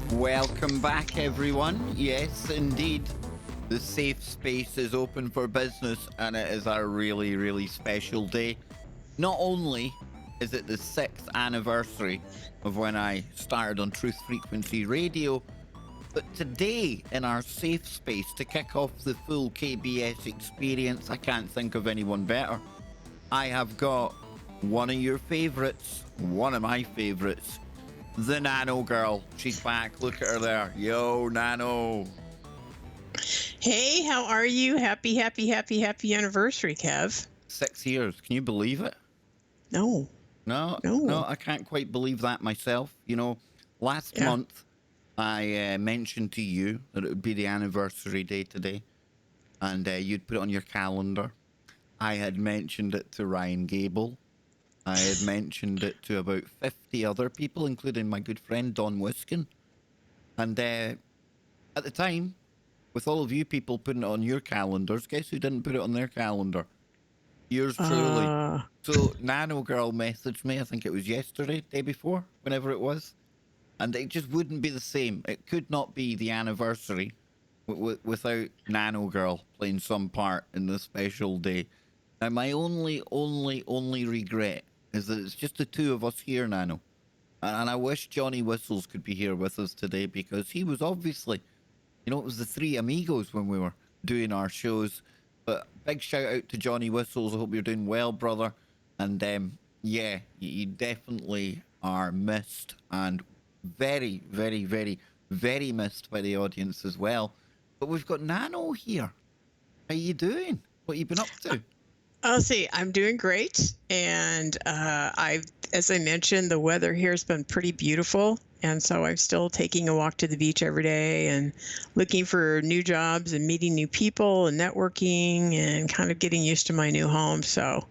Welcome back, everyone. Yes, indeed, the safe space is open for business, and it is a really, really special day. Not only is it the 6th anniversary of when I started on Truth Frequency Radio, but today in our safe space, to kick off the full KBS experience, I can't think of anyone better. I have got one of your favourites, one of my favourites, the Nano Girl. She's back. Look at her there. Yo, Nano. Hey, how are you? Happy anniversary, Kev. 6 years. Can you believe it? No, I can't quite believe that myself. You know, last month I mentioned to you that it would be the anniversary day today, and you'd put it on your calendar. I had mentioned it to Ryan Gable. I had mentioned it to about 50 other people, including my good friend Don Wiskin. And at the time, with all of you people putting it on your calendars, guess who didn't put it on their calendar? Yours truly. So Nano Girl messaged me, I think it was yesterday, day before, whenever it was. And it just wouldn't be the same. It could not be the anniversary without Nano Girl playing some part in this special day. Now, my only regret is that it's just the two of us here, Nano. And I wish Johnny Whistles could be here with us today, because he was obviously, you know, it was the three amigos when we were doing our shows. But big shout out to Johnny Whistles. I hope you're doing well, brother. And yeah, you definitely are missed, and very, very, very, very missed by the audience as well. But we've got Nano here. How you doing? What you been up to? I'll see. I'm doing great, and as I mentioned, the weather here has been pretty beautiful, and so I'm still taking a walk to the beach every day and looking for new jobs and meeting new people and networking and kind of getting used to my new home. So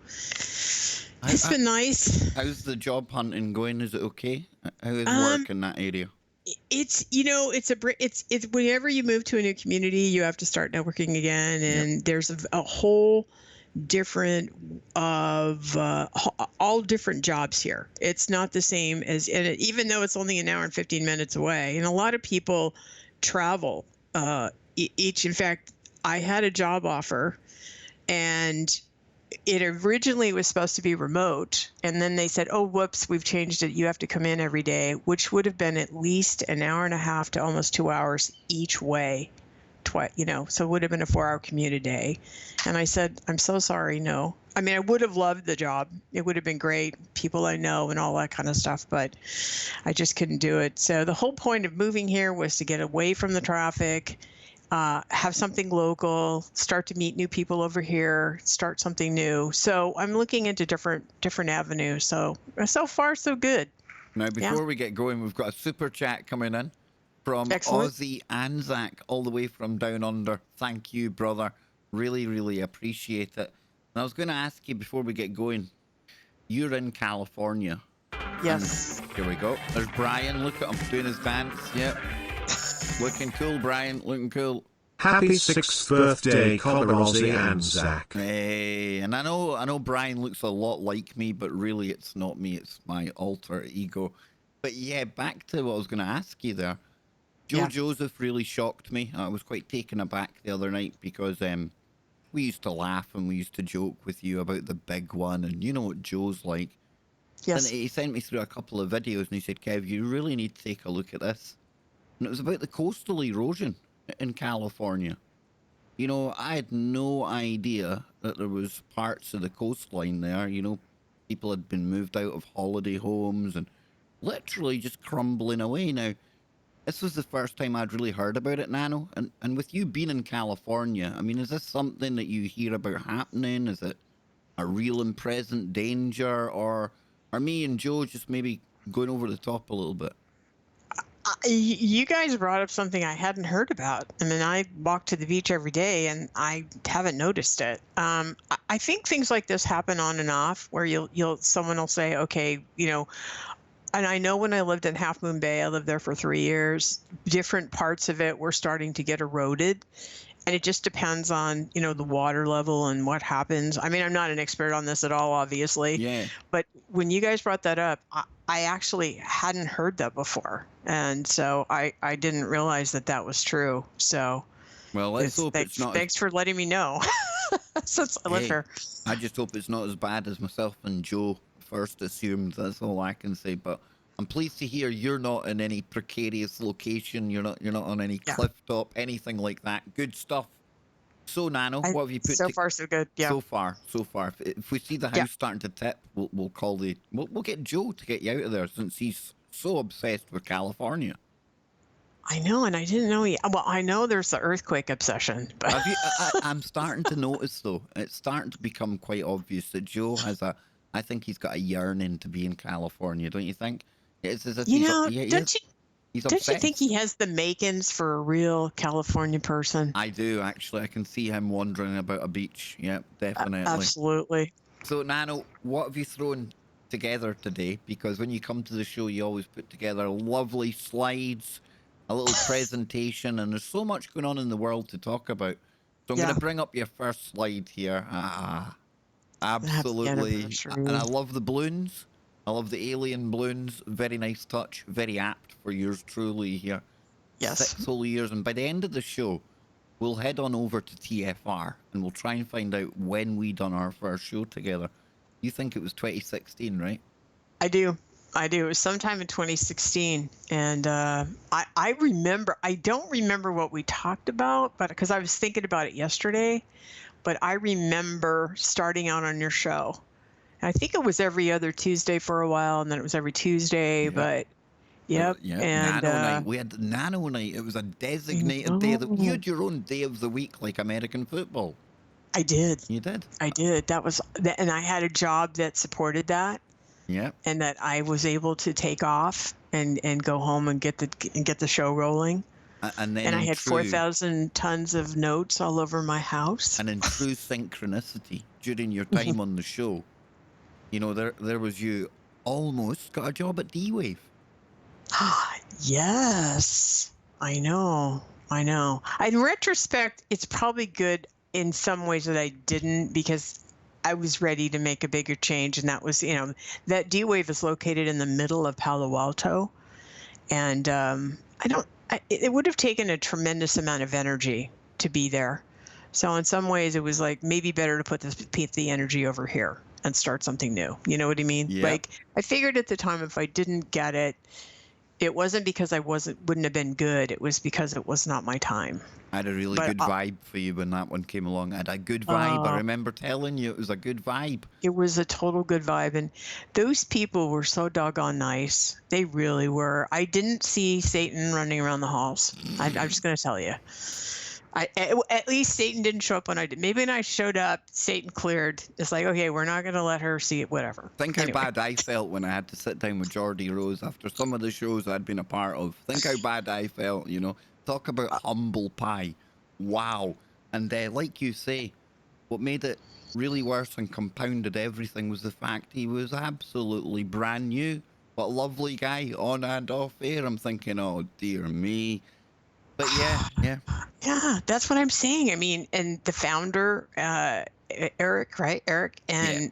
it's been nice. How's the job hunting going? Is it okay? How is work in that area? It's whenever you move to a new community, you have to start networking again, and there's a whole different of all different jobs here. It's not the same as, and even though it's only an hour and 15 minutes away, and a lot of people travel each. In fact, I had a job offer, and it originally was supposed to be remote, and then they said, oh, whoops, we've changed it. You have to come in every day, which would have been at least an hour and a half to almost 2 hours each way. So it would have been a 4-hour commute a day. And I said, I'm so sorry, no. I mean, I would have loved the job. It would have been great, people I know and all that kind of stuff, but I just couldn't do it. So the whole point of moving here was to get away from the traffic, have something local, start to meet new people over here, start something new. So I'm looking into different avenues. So far so good. Now, Yeah. before we get going, we've got a super chat coming in from Excellent. Aussie Anzac, all the way from down under. Thank you, brother. Really, really appreciate it. And I was going to ask you before we get going, you're in California. And Yes. here we go. There's Brian. Look at him doing his dance. Yep. Looking cool, Brian. Looking cool. Happy 6th birthday, Cobber Aussie Anzac. Hey, and I know Brian looks a lot like me, but really it's not me. It's my alter ego. But yeah, back to what I was going to ask you there. Joe Yeah. Joseph really shocked me. I was quite taken aback the other night because we used to laugh and we used to joke with you about the big one, and you know what Joe's like. Yes. And he sent me through a couple of videos and he said, Kev, you really need to take a look at this. And it was about the coastal erosion in California. You know, I had no idea that there was parts of the coastline there, you know, people had been moved out of holiday homes and literally just crumbling away. Now, this was the first time I'd really heard about it, Nano. And with you being in California, I mean, is this something that you hear about happening? Is it a real and present danger? Or are me and Joe just maybe going over the top a little bit? You guys brought up something I hadn't heard about. I mean, I walk to the beach every day and I haven't noticed it. I think things like this happen on and off where someone will say, okay, you know, and I know when I lived in Half Moon Bay, I lived there for 3 years, different parts of it were starting to get eroded. And it just depends on, you know, the water level and what happens. I mean, I'm not an expert on this at all, obviously. Yeah. But when you guys brought that up, I actually hadn't heard that before. And so I didn't realize that was true. So Well, let's hope it's not. Thanks for letting me know. Since I live Hey, here. I just hope it's not as bad as myself and Joe first assumed. That's all I can say. But I'm pleased to hear you're not in any precarious location. You're not on any Yeah. cliff top, anything like that. Good stuff. So, Nano, what have you put? So far, so good. Yeah. So far. If we see the house Yeah. starting to tip, we'll call we'll get Joe to get you out of there since he's so obsessed with California. I know, and I didn't know. Well, I know there's the earthquake obsession, but Have you, I'm starting to notice though. It's starting to become quite obvious that Joe has I think he's got a yearning to be in California. Don't you think? It's as if you he's, know, he don't is. He's you obsessed. think he has the makings for a real California person? I do actually. I can see him wandering about a beach. Yep, definitely. Absolutely. So, Nano, what have you thrown together today? Because when you come to the show, you always put together lovely slides, a little presentation, and there's so much going on in the world to talk about. So I'm going to bring up your first slide here. Absolutely. And I love the balloons. I love the alien balloons. Very nice touch. Very apt for yours truly here. Yes. 6 whole years. And by the end of the show, we'll head on over to TFR and we'll try and find out when we done our first show together. You think it was 2016, right? I do. It was sometime in 2016. And I remember, I don't remember what we talked about, but because I was thinking about it yesterday, but I remember starting out on your show. And I think it was every other Tuesday for a while, and then it was every Tuesday, but yep. Yeah, And Nano Night. We had Nano Night. It was a designated day. You had your own day of the week, like American football. I did. You did? I did. And I had a job that supported that. Yeah. And that I was able to take off and go home and get the show rolling. And then I had 4,000 tons of notes all over my house. And in true synchronicity, during your time on the show, you know, there was you almost got a job at D-Wave. Yes, I know. In retrospect, it's probably good in some ways that I didn't, because I was ready to make a bigger change. And that was, you know, that D-Wave is located in the middle of Palo Alto. And it would have taken a tremendous amount of energy to be there. So in some ways, it was like maybe better to put the energy over here and start something new. You know what I mean? Yeah. Like I figured at the time, if I didn't get it, it wasn't because I wouldn't have been good. It was because it was not my time. I had a really good vibe for you when that one came along. I had a good vibe. I remember telling you it was a good vibe. It was a total good vibe. And those people were so doggone nice. They really were. I didn't see Satan running around the halls. I'm just going to tell you. At least Satan didn't show up when I did. Maybe when I showed up, Satan cleared. It's like, okay, we're not going to let her see it, whatever. Think Anyway. how bad I felt when I had to sit down with Geordie Rose after some of the shows I'd been a part of. Think how bad I felt, you know. Talk about humble pie. Wow. And like you say, what made it really worse and compounded everything was the fact he was absolutely brand new. What a lovely guy on and off air. I'm thinking, oh, dear me. But yeah. Yeah, that's what I'm saying. I mean, and the founder, Eric, right? Eric. And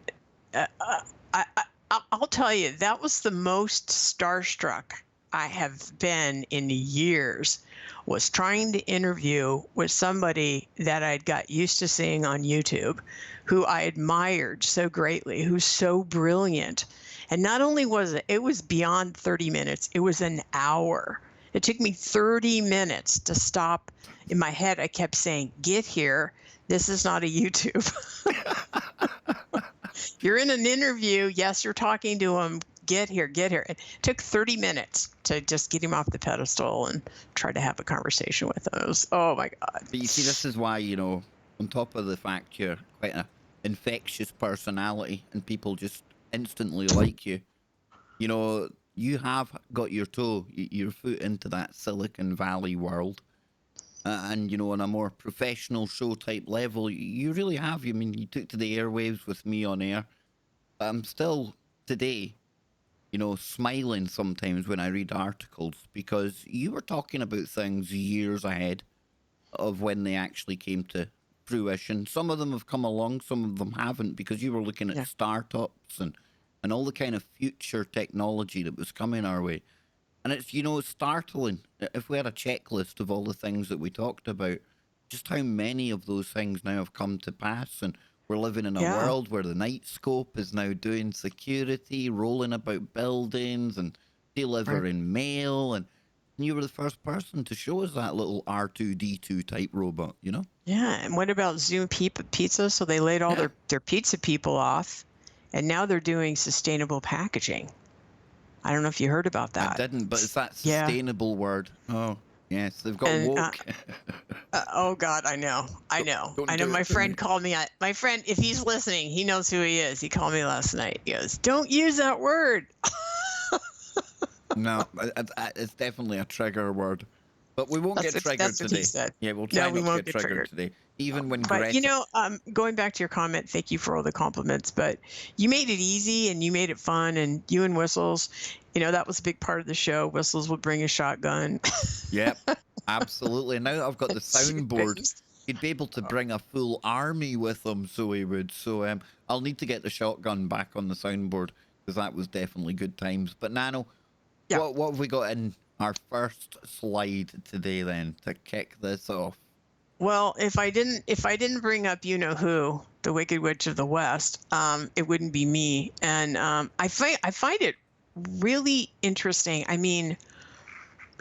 I'll tell you, that was the most starstruck I have been in years, was trying to interview with somebody that I'd got used to seeing on YouTube, who I admired so greatly, who's so brilliant. And not only was it was beyond 30 minutes, it was an hour. It took me 30 minutes to stop. In my head, I kept saying, get here. This is not a YouTube. You're in an interview. Yes, you're talking to him. Get here, get here. It took 30 minutes to just get him off the pedestal and try to have a conversation with him. It was, oh my God. But you see, this is why, you know, on top of the fact you're quite an infectious personality and people just instantly like you, you know, you have got your foot into that Silicon Valley world. And, you know, on a more professional show type level, you really have. I mean, you took to the airwaves with me on air. I'm still, today, you know, smiling sometimes when I read articles because you were talking about things years ahead of when they actually came to fruition. Some of them have come along, some of them haven't, because you were looking at startups and all the kind of future technology that was coming our way. And it's, you know, it's startling. If we had a checklist of all the things that we talked about, just how many of those things now have come to pass. And we're living in a world where the night scope is now doing security, rolling about buildings and delivering mail. And you were the first person to show us that little R2-D2 type robot, you know? Yeah. And what about Zoom Pizza? So they laid all their pizza people off, and now they're doing sustainable packaging. I don't know if you heard about that. I didn't, but it's that sustainable word. Oh, yes, they've got woke. Oh God, I know. I know. My friend called me. My friend, if he's listening, he knows who he is. He called me last night. He goes, "Don't use that word." No, it's definitely a trigger word. But we won't get triggered that's today. What he said. Yeah, we'll try not to get triggered today. Even when But you know, going back to your comment, thank you for all the compliments, but you made it easy and you made it fun, and you and Whistles, you know, that was a big part of the show. Whistles would bring a shotgun. Yep, absolutely. And now that I've got the soundboard, he'd be able to bring a full army with him, so he would. So I'll need to get the shotgun back on the soundboard, because that was definitely good times. But Nano, what have we got in our first slide today then to kick this off? Well, if I didn't bring up you know who, the Wicked Witch of the West, it wouldn't be me. And I find it really interesting. I mean,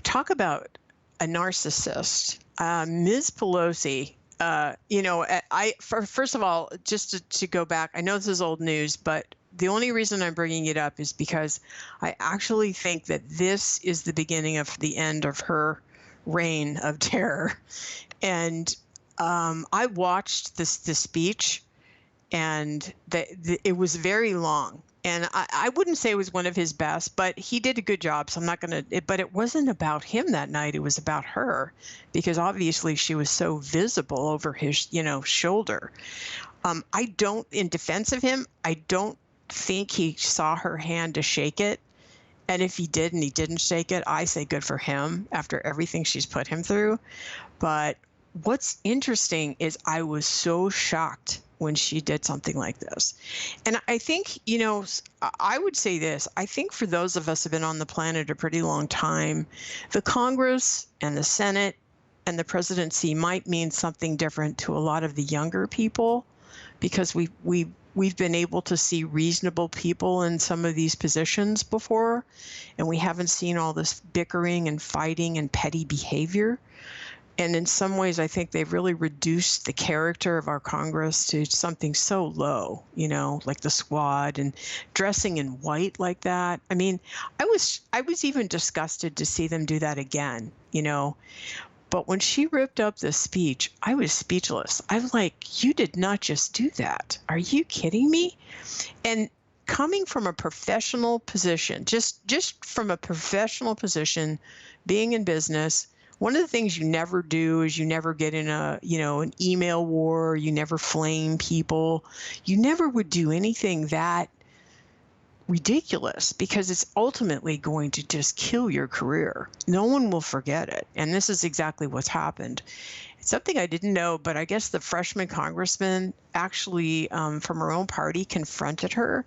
talk about a narcissist. Ms. Pelosi, you know, first of all, just to go back, I know this is old news, but the only reason I'm bringing it up is because I actually think that this is the beginning of the end of her reign of terror. And I watched the speech, and it was very long. And I wouldn't say it was one of his best, but he did a good job. So I'm not going to, but it wasn't about him that night. It was about her, because obviously she was so visible over his, you know, shoulder. In defense of him, I don't think he saw her hand to shake it. And if he did and he didn't shake it, I say good for him after everything she's put him through. But what's interesting is I was so shocked when she did something like this. And I think, you know, I would say this. I think for those of us who have been on the planet a pretty long time, the Congress and the Senate and the presidency might mean something different to a lot of the younger people, because we've been able to see reasonable people in some of these positions before, and we haven't seen all this bickering and fighting and petty behavior. And in some ways, I think they've really reduced the character of our Congress to something so low, you know, like the squad and dressing in white like that. I mean, I was even disgusted to see them do that again, you know. But when she ripped up the speech, I was speechless. I was like, you did not just do that. Are you kidding me? And coming from a professional position, just from a professional position, being in business, one of the things you never do is you never get in an email war, you never flame people. You never would do anything that ridiculous, because it's ultimately going to just kill your career. No one will forget it. And this is exactly what's happened. It's something I didn't know, but I guess the freshman congressman actually from her own party confronted her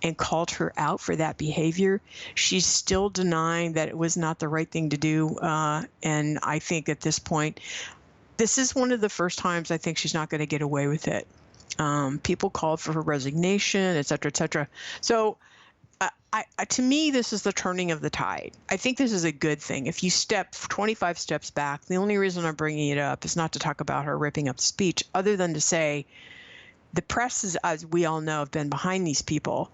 and called her out for that behavior. She's still denying that it was not the right thing to do. And I think at this point, this is one of the first times I think she's not going to get away with it. People called for her resignation, et cetera, et cetera. So to me, this is the turning of the tide. I think this is a good thing. If you step 25 steps back, the only reason I'm bringing it up is not to talk about her ripping up the speech, other than to say the press, is, as we all know, have been behind these people,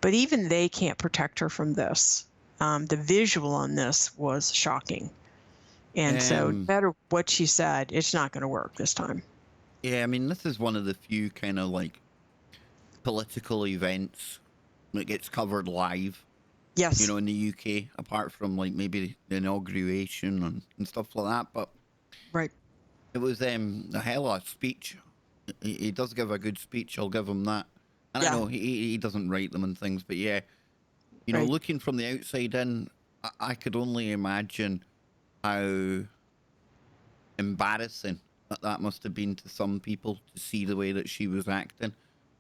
but even they can't protect her from this. The visual on this was shocking. And so no matter what she said, it's not going to work this time. Yeah, I mean, this is one of the few kind of like political events that gets covered live. Yes. You know, in the UK, apart from like maybe the inauguration and stuff like that. But right, it was a hell of a speech. He does give a good speech. I'll give him that. And I know he doesn't write them and things, but yeah, you know, looking from the outside in, I could only imagine how embarrassing that must have been to some people to see the way that she was acting.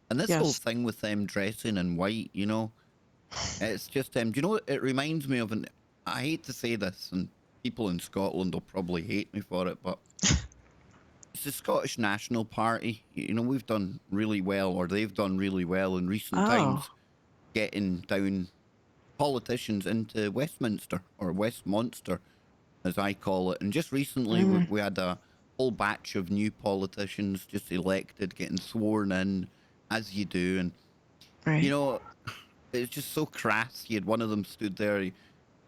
And this whole thing with them dressing in white, you know, it's just, do you know what it reminds me of? And I hate to say this, and people in Scotland will probably hate me for it, but it's the Scottish National Party. You know, we've done really well, or they've done really well in recent times, getting down politicians into Westminster, or Westmonster, as I call it. And just recently, we had a whole batch of new politicians just elected, getting sworn in, as you do. And, you know, it's just so crass. You had one of them stood there,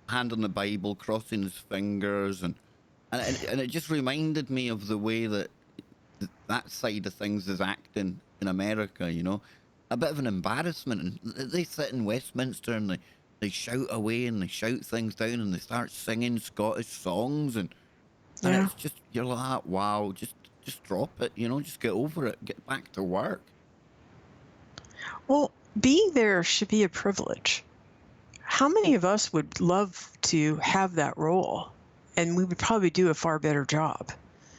hand on the Bible, crossing his fingers, and it just reminded me of the way that that side of things is acting in America, you know. A bit of an embarrassment. And they sit in Westminster and they shout away and they shout things down and they start singing Scottish songs, and it's just, you're like, wow, just drop it, you know, just get over it, get back to work. Well, being there should be a privilege. How many of us would love to have that role? And we would probably do a far better job.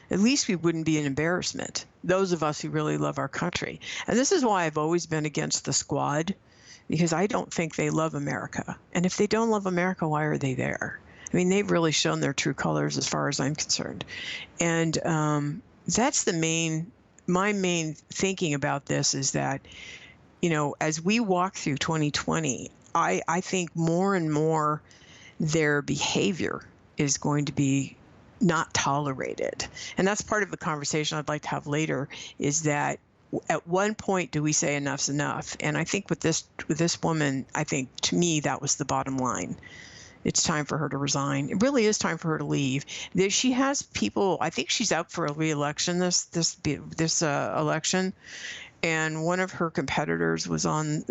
At least we wouldn't be an embarrassment, those of us who really love our country. And this is why I've always been against the squad, because I don't think they love America. And if they don't love America, why are they there? I mean, they've really shown their true colors as far as I'm concerned. And that's my main thinking about this is that, you know, as we walk through 2020, I think more and more their behavior is going to be not tolerated. And that's part of the conversation I'd like to have later, is that at one point do we say enough's enough? And I think with this woman, I think to me that was the bottom line. It's time for her to resign. It really is time for her to leave. She has people. I think she's out for a re-election this election, and one of her competitors was on.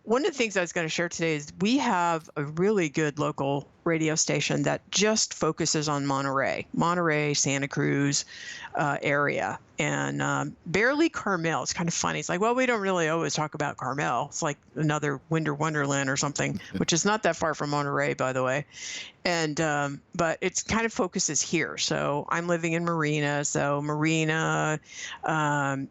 One of the things I was going to share today is we have a really good local radio station that just focuses on Monterey, Santa Cruz area, and barely Carmel. It's kind of funny. It's like, well, we don't really always talk about Carmel. It's like another Winter Wonderland or something, which is not that far from Monterey, by the way. And but it's kind of focuses here. So I'm living in Marina,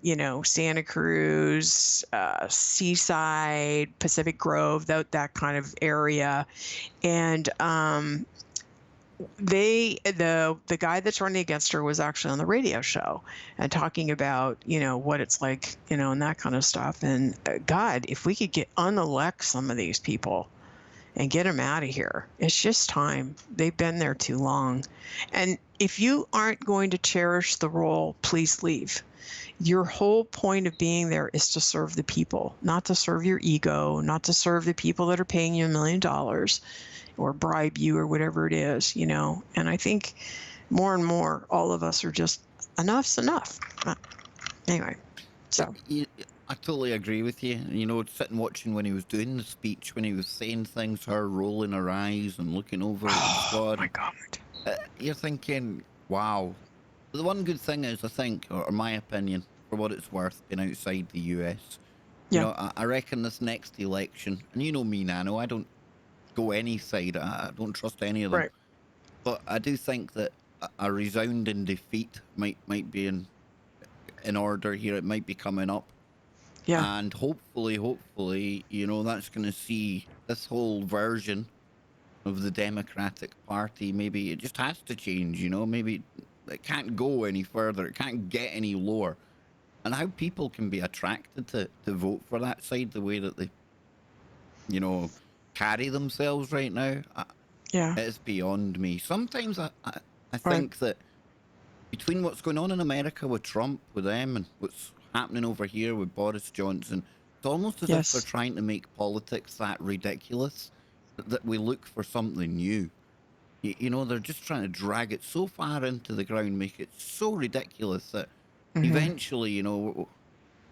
you know, Santa Cruz, Seaside, Pacific Grove, that kind of area, and the guy that's running against her was actually on the radio show and talking about, you know, what it's like, you know, and that kind of stuff. And God, if we could unelect some of these people and get them out of here, it's just time. They've been there too long. And if you aren't going to cherish the role, please leave. Your whole point of being there is to serve the people, not to serve your ego, not to serve the people that are paying you $1 million or bribe you or whatever it is, you know. And I think more and more, all of us are just enough's enough. Anyway, so I totally agree with you. You know, sitting watching when he was doing the speech, when he was saying things, her rolling her eyes and looking over at the oh squad. my God. You're thinking, wow. The one good thing is, I think, or my opinion, for what it's worth, being outside the US, you Yeah. know, I reckon this next election, and you know me, Nano, I don't go any side. I don't trust any of them. Right. But I do think that a resounding defeat might be in order here. It might be coming up. Yeah. And hopefully, you know, that's going to see this whole version of the Democratic Party. Maybe it just has to change, you know, maybe it can't go any further. It can't get any lower. And how people can be attracted to vote for that side the way that they, you know, carry themselves right now, Yeah. it's beyond me. Sometimes I Right. think that between what's going on in America with Trump, with them, and what's happening over here with Boris Johnson, it's almost as if they're Yes. trying to make politics that ridiculous that we look for something new. You know, they're just trying to drag it so far into the ground, make it so ridiculous that Mhm. eventually, you know,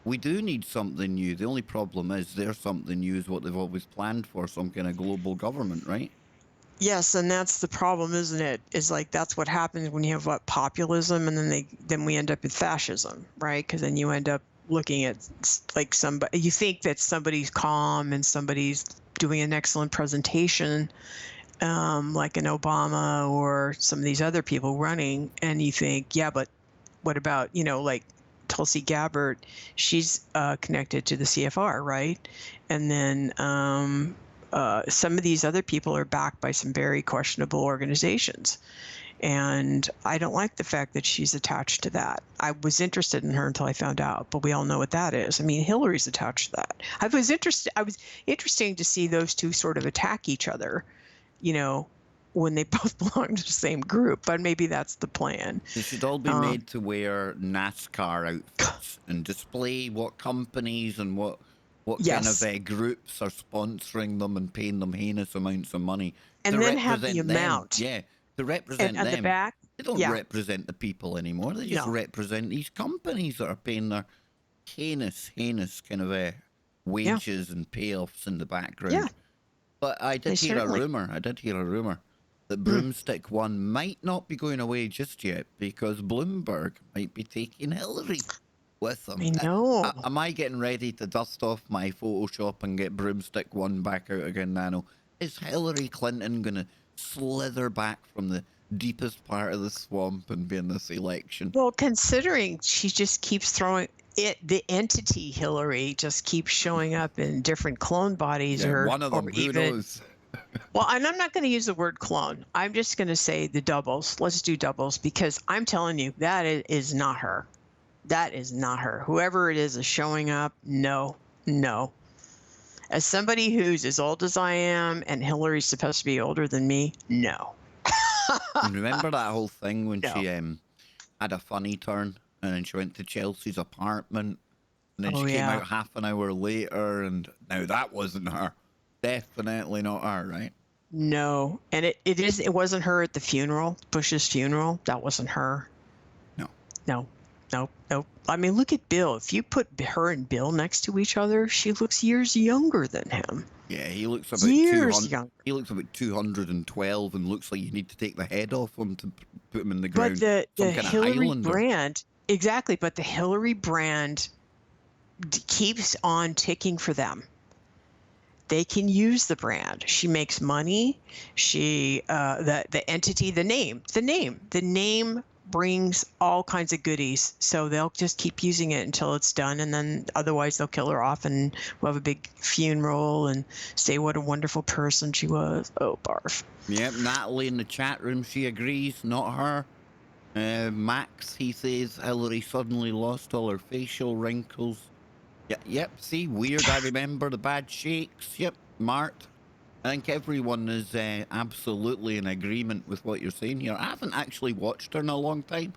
we do need something new. The only problem is their something new is what they've always planned for, some kind of global government, right? Yes, and that's the problem, isn't it? Is like that's what happens when you have what populism, and then we end up with fascism, right? Because then you end up looking at like somebody, you think that somebody's calm and somebody's doing an excellent presentation, like an Obama or some of these other people running, and you think, yeah, but what about, you know, like Tulsi Gabbard? She's connected to the CFR, right? And then some of these other people are backed by some very questionable organizations. And I don't like the fact that she's attached to that. I was interested in her until I found out, but we all know what that is. I mean, Hillary's attached to that. I was interesting to see those two sort of attack each other, you know, when they both belong to the same group, but maybe that's the plan. They should all be made to wear NASCAR outfits and display what companies and what kind of Yes. groups are sponsoring them and paying them heinous amounts of money to And then have the represent them. amount. Yeah, to represent And on the them. back, They don't yeah, represent the people anymore. They just no, represent these companies that are paying their heinous kind of yeah, wages and payoffs in the yeah, background. But I they did hear a certainly. rumor. That Hmm. Broomstick One might not be going away just yet because Bloomberg might be taking Hillary with I them. know. Am I getting ready to dust off my Photoshop and get Broomstick One back out again, Nano? Is Hillary Clinton going to slither back from the deepest part of the swamp and be in this election? Well, considering she just keeps throwing it, the entity Hillary just keeps showing up in different clone bodies, Yeah, one of or them. Who even, knows? well, and I'm not going to use the word clone. I'm just going to say the doubles. Let's do doubles, because I'm telling you, that is not her. That is not her. Whoever it is showing up. No, no. As somebody who's as old as I am, and Hillary's supposed to be older than me, no. And remember that whole thing when No. she had a funny turn and then she went to Chelsea's apartment and then Oh, she came yeah. out half an hour later and now that wasn't her. Definitely not her, right? No. And it wasn't her at the funeral, Bush's funeral. That wasn't her. No. No. Nope. I mean, look at Bill. If you put her and Bill next to each other, she looks years younger than him. Yeah, he looks about Years 200. younger. He looks about 212 and looks like you need to take the head off him to put him in the But ground. the Some kind of Hillary Highlander. brand, exactly. But the Hillary brand keeps on ticking for them. They can use the brand. She makes money. She, the entity, the name brings all kinds of goodies. So they'll just keep using it until it's done, and then otherwise they'll kill her off, and we'll have a big funeral and say what a wonderful person she was. Oh, barf. Yep, Natalie in the chat room, she agrees, not her. Max, he says Hillary suddenly lost all her facial wrinkles. Yep, see, weird, I remember the bad shakes. Yep, Mart. I think everyone is absolutely in agreement with what you're saying here. I haven't actually watched her in a long time.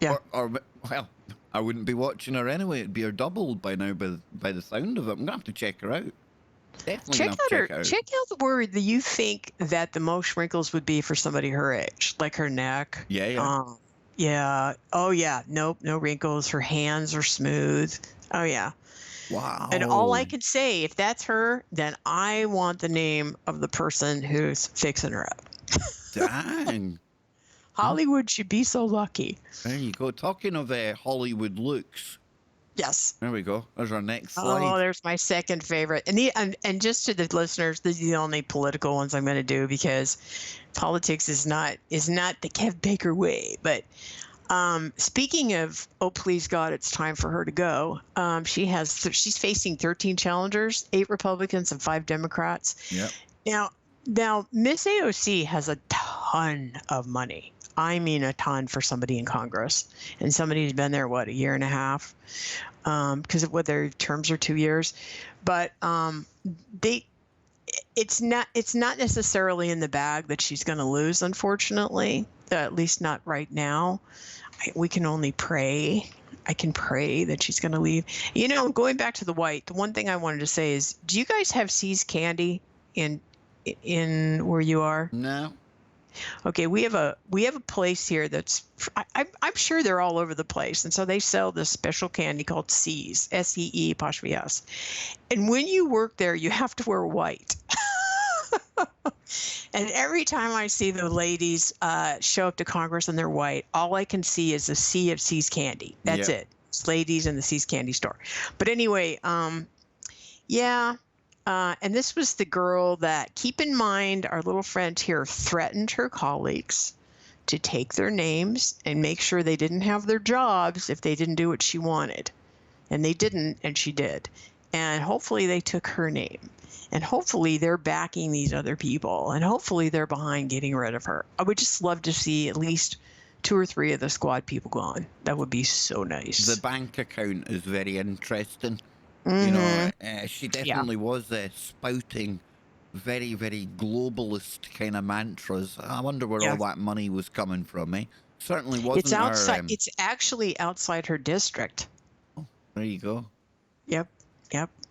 Yeah. Or well, I wouldn't be watching her anyway. It'd be her double by now by the sound of it. I'm going to have to check her out. Definitely Check gonna have to out check her. it out. Check out where you think that the most wrinkles would be for somebody her age, like her neck. Yeah, yeah. Yeah. Oh yeah. Nope. No wrinkles. Her hands are smooth. Oh yeah. And all I Wow. can say, if that's her, then I want the name of the person who's fixing her up. Dang. Huh? Hollywood should be so lucky. There you go. Talking of Hollywood looks. Yes. There we go. There's our next Oh, slide. there's my second favorite. And just to the listeners, these are the only political ones I'm going to do because politics is not the Kev Baker way. But speaking of, oh please God, it's time for her to go. She's facing 13 challengers, 8 Republicans and 5 Democrats. Yep. Now Miss AOC has a ton of money. I mean, a ton for somebody in Congress, and somebody who's been there a year and a half, because of what their terms are 2 years, but it's not necessarily in the bag that she's going to lose, unfortunately, at least not right now. We can only pray. I can pray that she's going to leave. Going back to the white, the one thing I wanted to say is, do you guys have See's Candy in where you are? No. Okay, we have a place here that's I'm sure they're all over the place, and so they sell this special candy called See's, SEE''S. And when you work there, you have to wear white. And every time I see the ladies show up to Congress and they're white, all I can see is a sea of See's Candy. That's it. It's ladies in the See's Candy store. But anyway, yeah. And this was the girl that, keep in mind, our little friend here threatened her colleagues to take their names and make sure they didn't have their jobs if they didn't do what she wanted. And they didn't, and she did. And hopefully they took her name. And hopefully they're backing these other people. And hopefully they're behind getting rid of her. I would just love to see at least 2 or 3 of the squad people gone. That would be so nice. The bank account is very interesting. Mm-hmm. She definitely was spouting very, very globalist kind of mantras. I wonder where all that money was coming from, eh? Certainly wasn't It's outside. her, It's actually outside her district. Oh, there you go. Yep.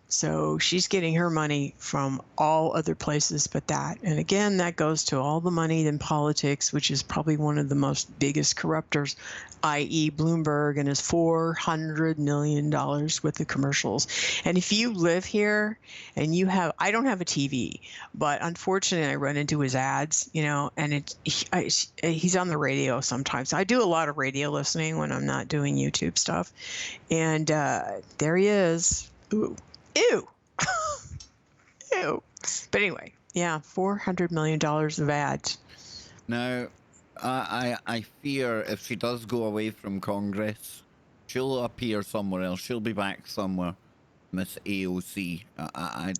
So she's getting her money from all other places but that. And again, that goes to all the money in politics, which is probably one of the most biggest corruptors, i.e. Bloomberg and his $400 million worth of commercials. And if you live here and I don't have a TV, but unfortunately I run into his ads, and he's on the radio sometimes. I do a lot of radio listening when I'm not doing YouTube stuff. And there he is. Ooh. Ew. Ew. But anyway, yeah, $400 million of ads. Now, I fear if she does go away from Congress, she'll appear somewhere else. She'll be back somewhere, Miss AOC. I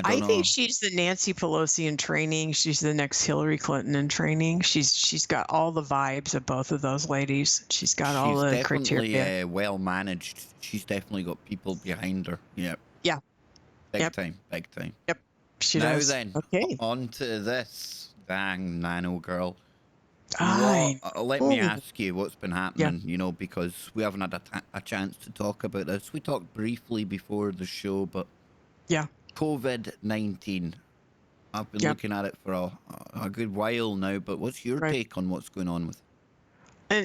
don't know. think she's the Nancy Pelosi in training. She's the next Hillary Clinton in training. She's got all the vibes of both of those ladies. She's got all the criteria. She's definitely well managed. She's definitely got people behind her. Yep. Yeah. Big time. Yep. She now does. then, Okay. on to this. Dang, Nanogirl. Let me ask you what's been happening, because we haven't had a chance to talk about this. We talked briefly before the show, but yeah. COVID-19. I've been looking at it for a good while now, but what's your take on what's going on with it?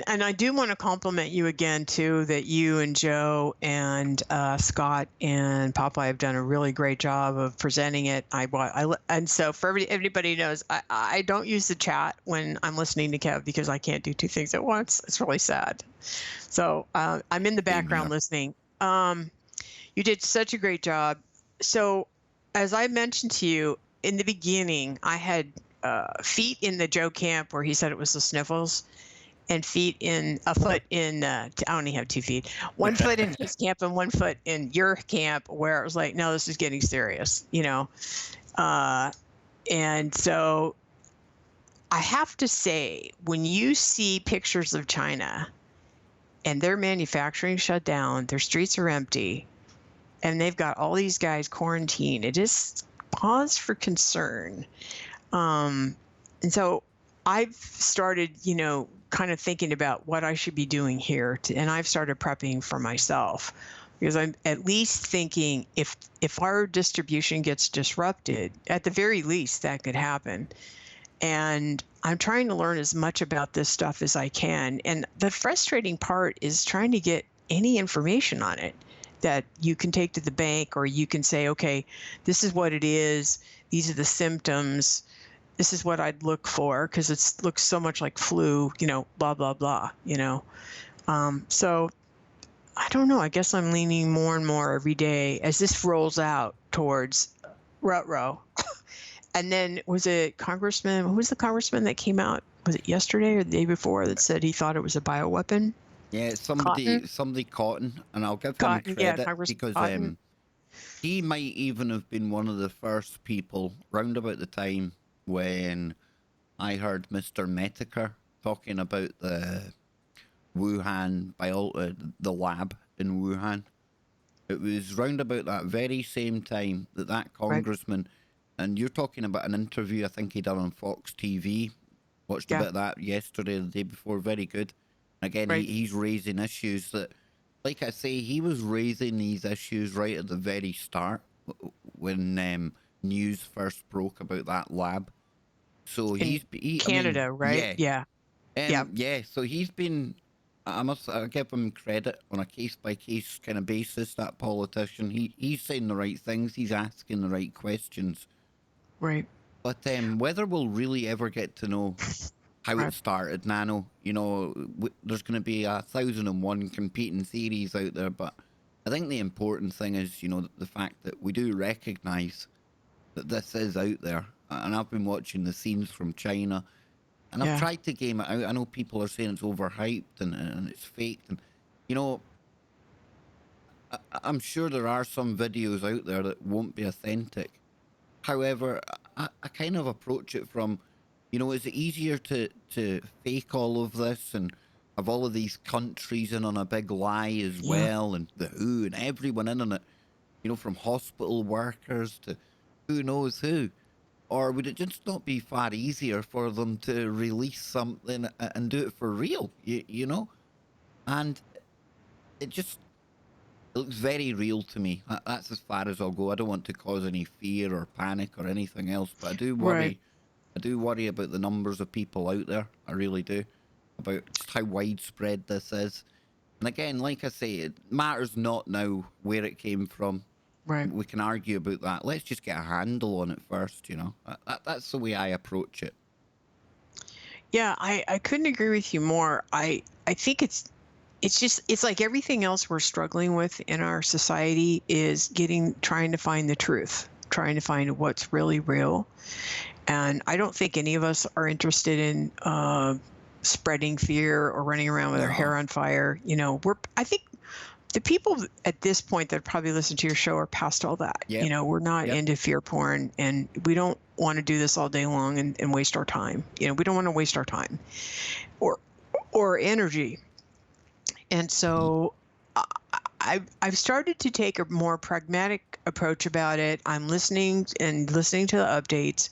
And I do want to compliment you again, too, that you and Joe and Scott and Popeye have done a really great job of presenting it. And so for everybody knows, I don't use the chat when I'm listening to Kev because I can't do 2 things at once. It's really sad. So I'm in the background listening. You did such a great job. So as I mentioned to you in the beginning, I had feet in the Joe camp where he said it was the sniffles. And a foot in, I only have 2 feet, 1 foot in his camp and 1 foot in your camp, where it was like, no, this is getting serious, and so I have to say, when you see pictures of China and their manufacturing shut down, their streets are empty, and they've got all these guys quarantined, it is cause for concern. And so I've started, kind of thinking about what I should be doing here, and I've started prepping for myself because I'm at least thinking if our distribution gets disrupted, at the very least that could happen. And I'm trying to learn as much about this stuff as I can. And the frustrating part is trying to get any information on it that you can take to the bank, or you can say, okay, this is what it is. These are the symptoms. This is what I'd look for, because it looks so much like flu, blah, blah, blah, So I don't know. I guess I'm leaning more and more every day as this rolls out towards Rutro. And then was it Congressman? Who was the congressman that came out? Was it yesterday or the day before that said he thought it was a bioweapon? Yeah, Cotton? somebody Cotton, and I'll give him Cotton, yeah, credit Congressman because Cotton. he might even have been one of the first people round about the time when I heard Mr. Metaker talking about the Wuhan the lab in Wuhan. It was round about that very same time that congressman, and you're talking about an interview I think he done on Fox TV. Watched a bit of that yesterday, the day before. Very good. Again, he's raising issues that, like I say, he was raising these issues right at the very start when news first broke about that lab. So In Canada, right? Yeah. Yeah. Yeah, so he's been, I give him credit on a case-by-case kind of basis, that politician. He's saying the right things, he's asking the right questions. Right. But whether we'll really ever get to know how it started, Nano, there's going to be 1,001 competing theories out there, but I think the important thing is, the fact that we do recognise that this is out there. And I've been watching the scenes from China, and I've tried to game it out. I know people are saying it's overhyped and it's faked, and I'm sure there are some videos out there that won't be authentic. However, I kind of approach it from, is it easier to fake all of this and have all of these countries in on a big lie as well, and the WHO and everyone in on it, from hospital workers to who knows who? Or would it just not be far easier for them to release something and do it for real, And it looks very real to me. That's as far as I'll go. I don't want to cause any fear or panic or anything else, but I do worry. I do worry about the numbers of people out there. I really do. About just how widespread this is. And again, like I say, it matters not now where it came from. Right. We can argue about that. Let's just get a handle on it first, That's the way I approach it. Yeah, I couldn't agree with you more. I think it's like everything else we're struggling with in our society is trying to find the truth, trying to find what's really real. And I don't think any of us are interested in spreading fear or running around with our hair on fire. I think the people at this point that probably listen to your show are past all that. We're not into fear porn, and we don't want to do this all day long and waste our time. We don't want to waste our time or energy. And so I've started to take a more pragmatic approach about it. I'm listening to the updates.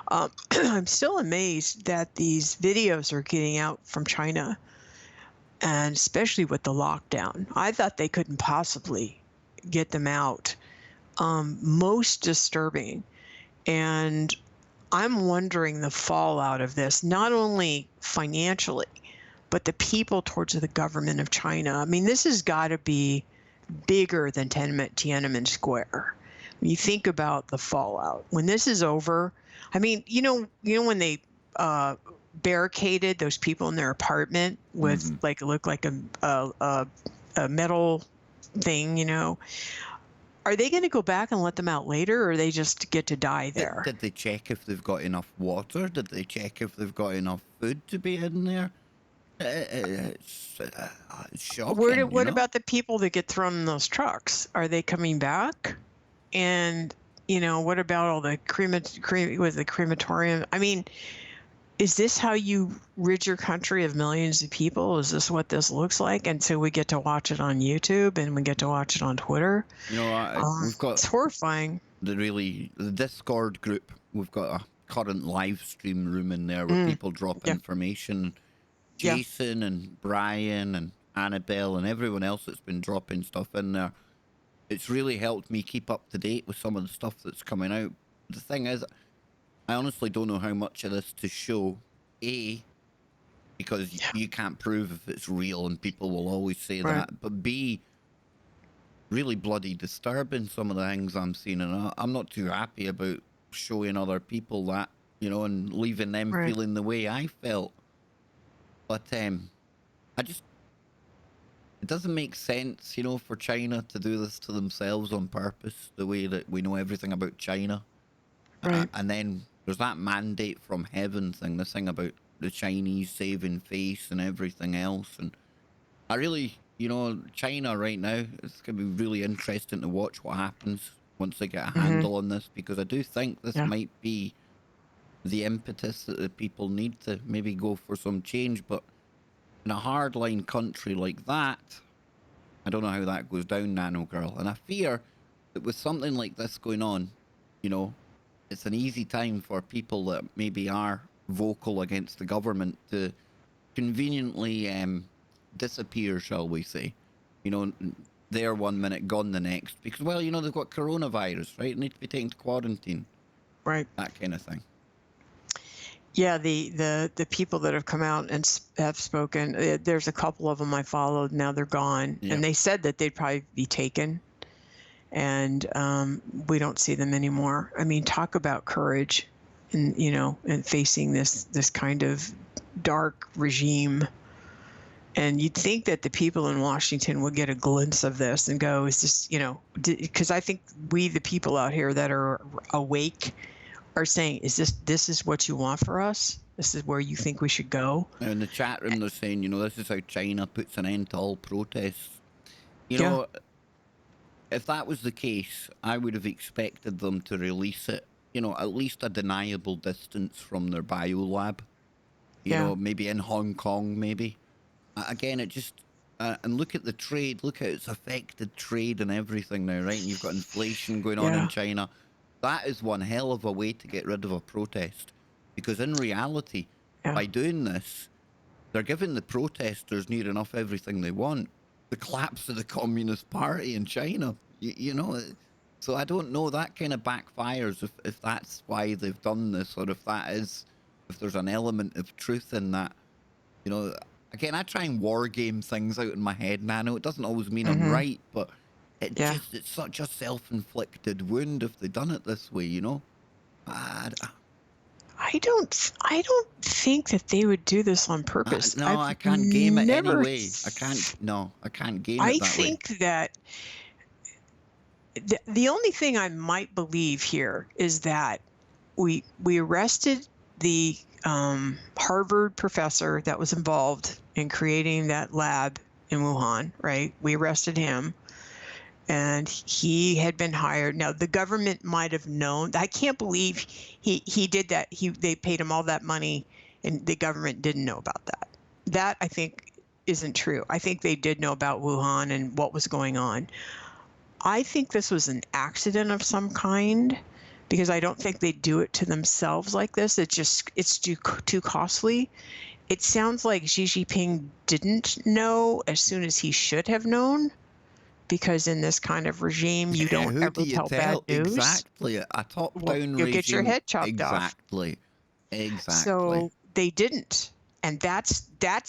I'm still amazed that these videos are getting out from China, and especially with the lockdown. I thought they couldn't possibly get them out. Most disturbing. And I'm wondering the fallout of this, not only financially, but the people towards the government of China. I mean, this has got to be bigger than Tiananmen Square. When you think about the fallout, when this is over, I mean, when they barricaded those people in their apartment with it looked like a metal thing, are they going to go back and let them out later, or they just get to die there? Did they check if they've got enough water? Did they check if they've got enough food to be in there? It's shocking. What about the people that get thrown in those trucks? Are they coming back? And what about all the crematorium? I mean, is this how you rid your country of millions of people? Is this what this looks like? And so we get to watch it on YouTube and we get to watch it on Twitter. We've got, it's horrifying. The Discord group. We've got a current live stream room in there where people drop information. Jason and Brian and Annabelle and everyone else that's been dropping stuff in there. It's really helped me keep up to date with some of the stuff that's coming out. The thing is, I honestly don't know how much of this to show. A, because Yeah. you can't prove if it's real and people will always say Right. that. But B, really bloody disturbing some of the things I'm seeing. And I'm not too happy about showing other people that, and leaving them Right. feeling the way I felt. But I just, it doesn't make sense, for China to do this to themselves on purpose, the way that we know everything about China. Right. And then there's that mandate from heaven thing, this thing about the Chinese saving face and everything else. And I really, China right now, it's going to be really interesting to watch what happens once they get a Mm-hmm. handle on this, because I do think this Yeah. might be the impetus that the people need to maybe go for some change. But in a hardline country like that, I don't know how that goes down, Nanogirl. And I fear that with something like this going on, it's an easy time for people that maybe are vocal against the government to conveniently disappear, shall we say. There 1 minute, gone the next. Because, well, they've got coronavirus, right? They need to be taken to quarantine. Right. That kind of thing. Yeah, the people that have come out and have spoken, there's a couple of them I followed. Now they're gone, Yep. and they said that they'd probably be taken, and we don't see them anymore. I mean, talk about courage, and and facing this kind of dark regime. And you'd think that the people in Washington would get a glimpse of this and go, "Is this, because I think we, the people out here that are awake, are saying, is this is what you want for us? This is where you think we should go?" Now, in the chat room, they're saying, this is how China puts an end to all protests. Yeah. If that was the case, I would have expected them to release it, at least a deniable distance from their biolab. Yeah. Maybe in Hong Kong, maybe. Again, it just... and look at the trade. Look how it's affected trade and everything now, right? And you've got inflation going on in Yeah. China. That is one hell of a way to get rid of a protest. Because in reality, Yeah. by doing this, they're giving the protesters near enough everything they want. The collapse of the Communist Party in China, So I don't know, that kind of backfires if that's why they've done this, or if there's an element of truth in that. Again, I try and war game things out in my head, Nano. It doesn't always mean I'm right, but Yeah. it's such a self-inflicted wound if they've done it this way, I don't think that they would do this on purpose. No, I've I can't game it never anyway. I can't game it I that way. think that the only thing I might believe here is that we arrested the Harvard professor that was involved in creating that lab in Wuhan, right? We arrested him, and he had been hired. Now the government might have known. I can't believe he did that. They paid him all that money, and the government didn't know about that. That, I think, isn't true. I think they did know about Wuhan and what was going on. I think this was an accident of some kind, because I don't think they do it to themselves like this. It's too costly. It sounds like Xi Jinping didn't know as soon as he should have known, because in this kind of regime, you don't Who ever do you tell bad news. Exactly. A top-down You'll get your regime. head chopped off. Exactly. So they didn't, and that's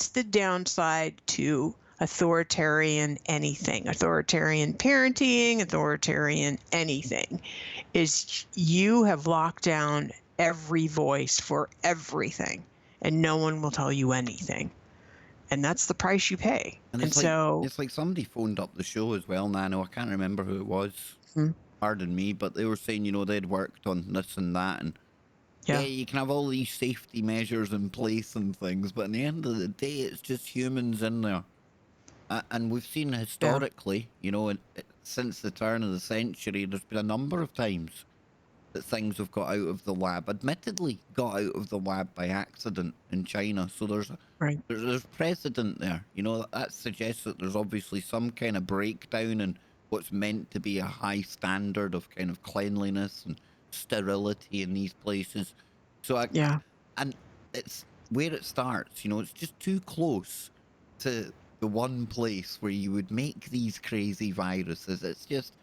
the downside to authoritarian anything, authoritarian parenting, authoritarian anything, is you have locked down every voice for everything, and no one will tell you anything, and that's the price you pay. And it's like somebody phoned up the show as well, Nano. I can't remember who it was. Pardon me, but they were saying, they'd worked on this and that, and yeah, you can have all these safety measures in place and things, but in the end of the day, it's just humans in there. And we've seen historically, since the turn of the century, there's been a number of times that things have got out of the lab, admittedly got out of the lab by accident in China. So there's precedent there. That suggests that there's obviously some kind of breakdown in what's meant to be a high standard of kind of cleanliness and sterility in these places. So and it's where it starts. It's just too close to the one place where you would make these crazy viruses. It's just,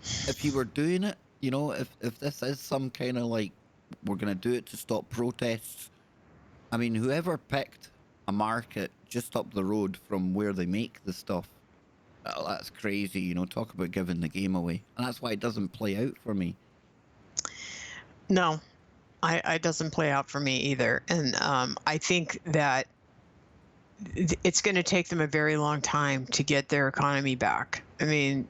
if you were doing it, if this is some kind of like, we're going to do it to stop protests. I mean, whoever picked a market just up the road from where they make the stuff, that's crazy. Talk about giving the game away. And that's why it doesn't play out for me. No, it doesn't play out for me either. And I think that it's going to take them a very long time to get their economy back. I mean,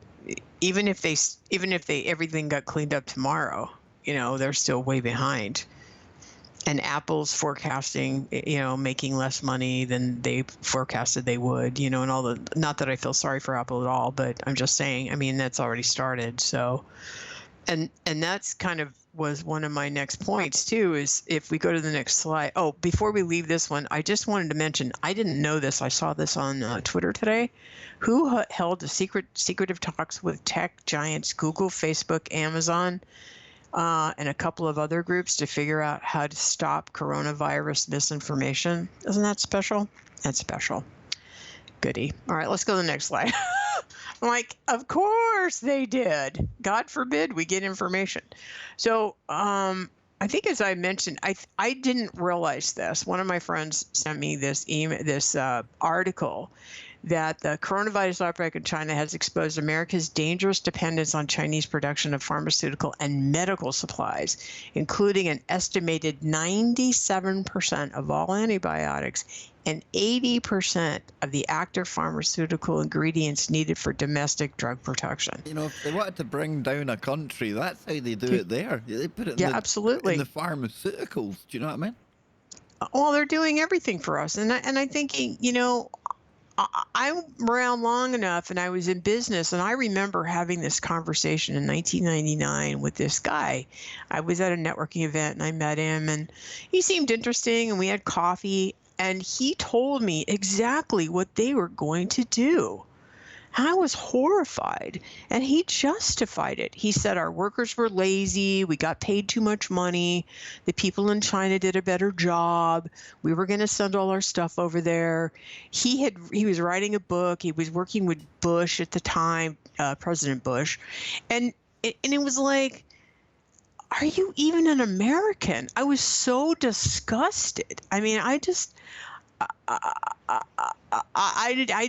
even if everything got cleaned up tomorrow, they're still way behind. And Apple's forecasting, making less money than they forecasted they would, and all the, not that I feel sorry for Apple at all, but I'm just saying, I mean, that's already started. So, and that's kind of was one of my next points too, is if we go to the next slide. Oh, before we leave this one, I just wanted to mention, I didn't know this. I saw this on Twitter today. Who held secretive talks with tech giants Google, Facebook, Amazon, and a couple of other groups to figure out how to stop coronavirus misinformation? Isn't that special? That's special. Goody. All right, let's go to the next slide. I'm like, of course they did. God forbid we get information. So I think, as I mentioned, I didn't realize this. One of my friends sent me this article that the coronavirus outbreak in China has exposed America's dangerous dependence on Chinese production of pharmaceutical and medical supplies, including an estimated 97% of all antibiotics and 80% of the active pharmaceutical ingredients needed for domestic drug production. If they wanted to bring down a country, that's how they do it there. They put it absolutely. in the pharmaceuticals. Do you know what I mean? Well, they're doing everything for us. And I'm thinking, I'm around long enough, and I was in business, and I remember having this conversation in 1999 with this guy. I was at a networking event, and I met him, and he seemed interesting, and we had coffee, and he told me exactly what they were going to do. I was horrified, and he justified it. He said our workers were lazy, we got paid too much money, the people in China did a better job, we were going to send all our stuff over there. He was writing a book, he was working with Bush at the time, President Bush, and it was like, are you even an American? I was so disgusted. I mean, I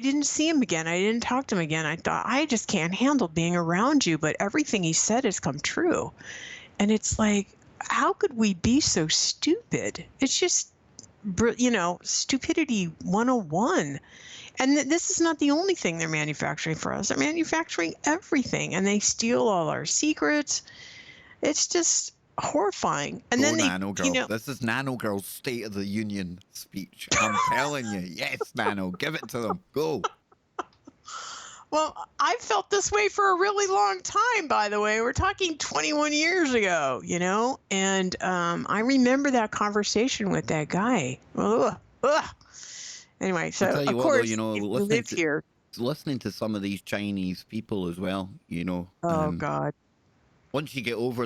didn't see him again. I didn't talk to him again. I thought, I just can't handle being around you. But everything he said has come true. And it's like, how could we be so stupid? It's just, stupidity 101. And this is not the only thing they're manufacturing for us. They're manufacturing everything. And they steal all our secrets. It's just horrifying. And then Nanogirl. This is Nanogirl's State of the Union speech. I'm telling you, yes, Nano, give it to them. Go. Well, I felt this way for a really long time, by the way. We're talking 21 years ago, and I remember that conversation with that guy. Ugh. Anyway, so I'll tell you of what, course, though, we live here. Listening to some of these Chinese people as well, Oh, God. Once you get over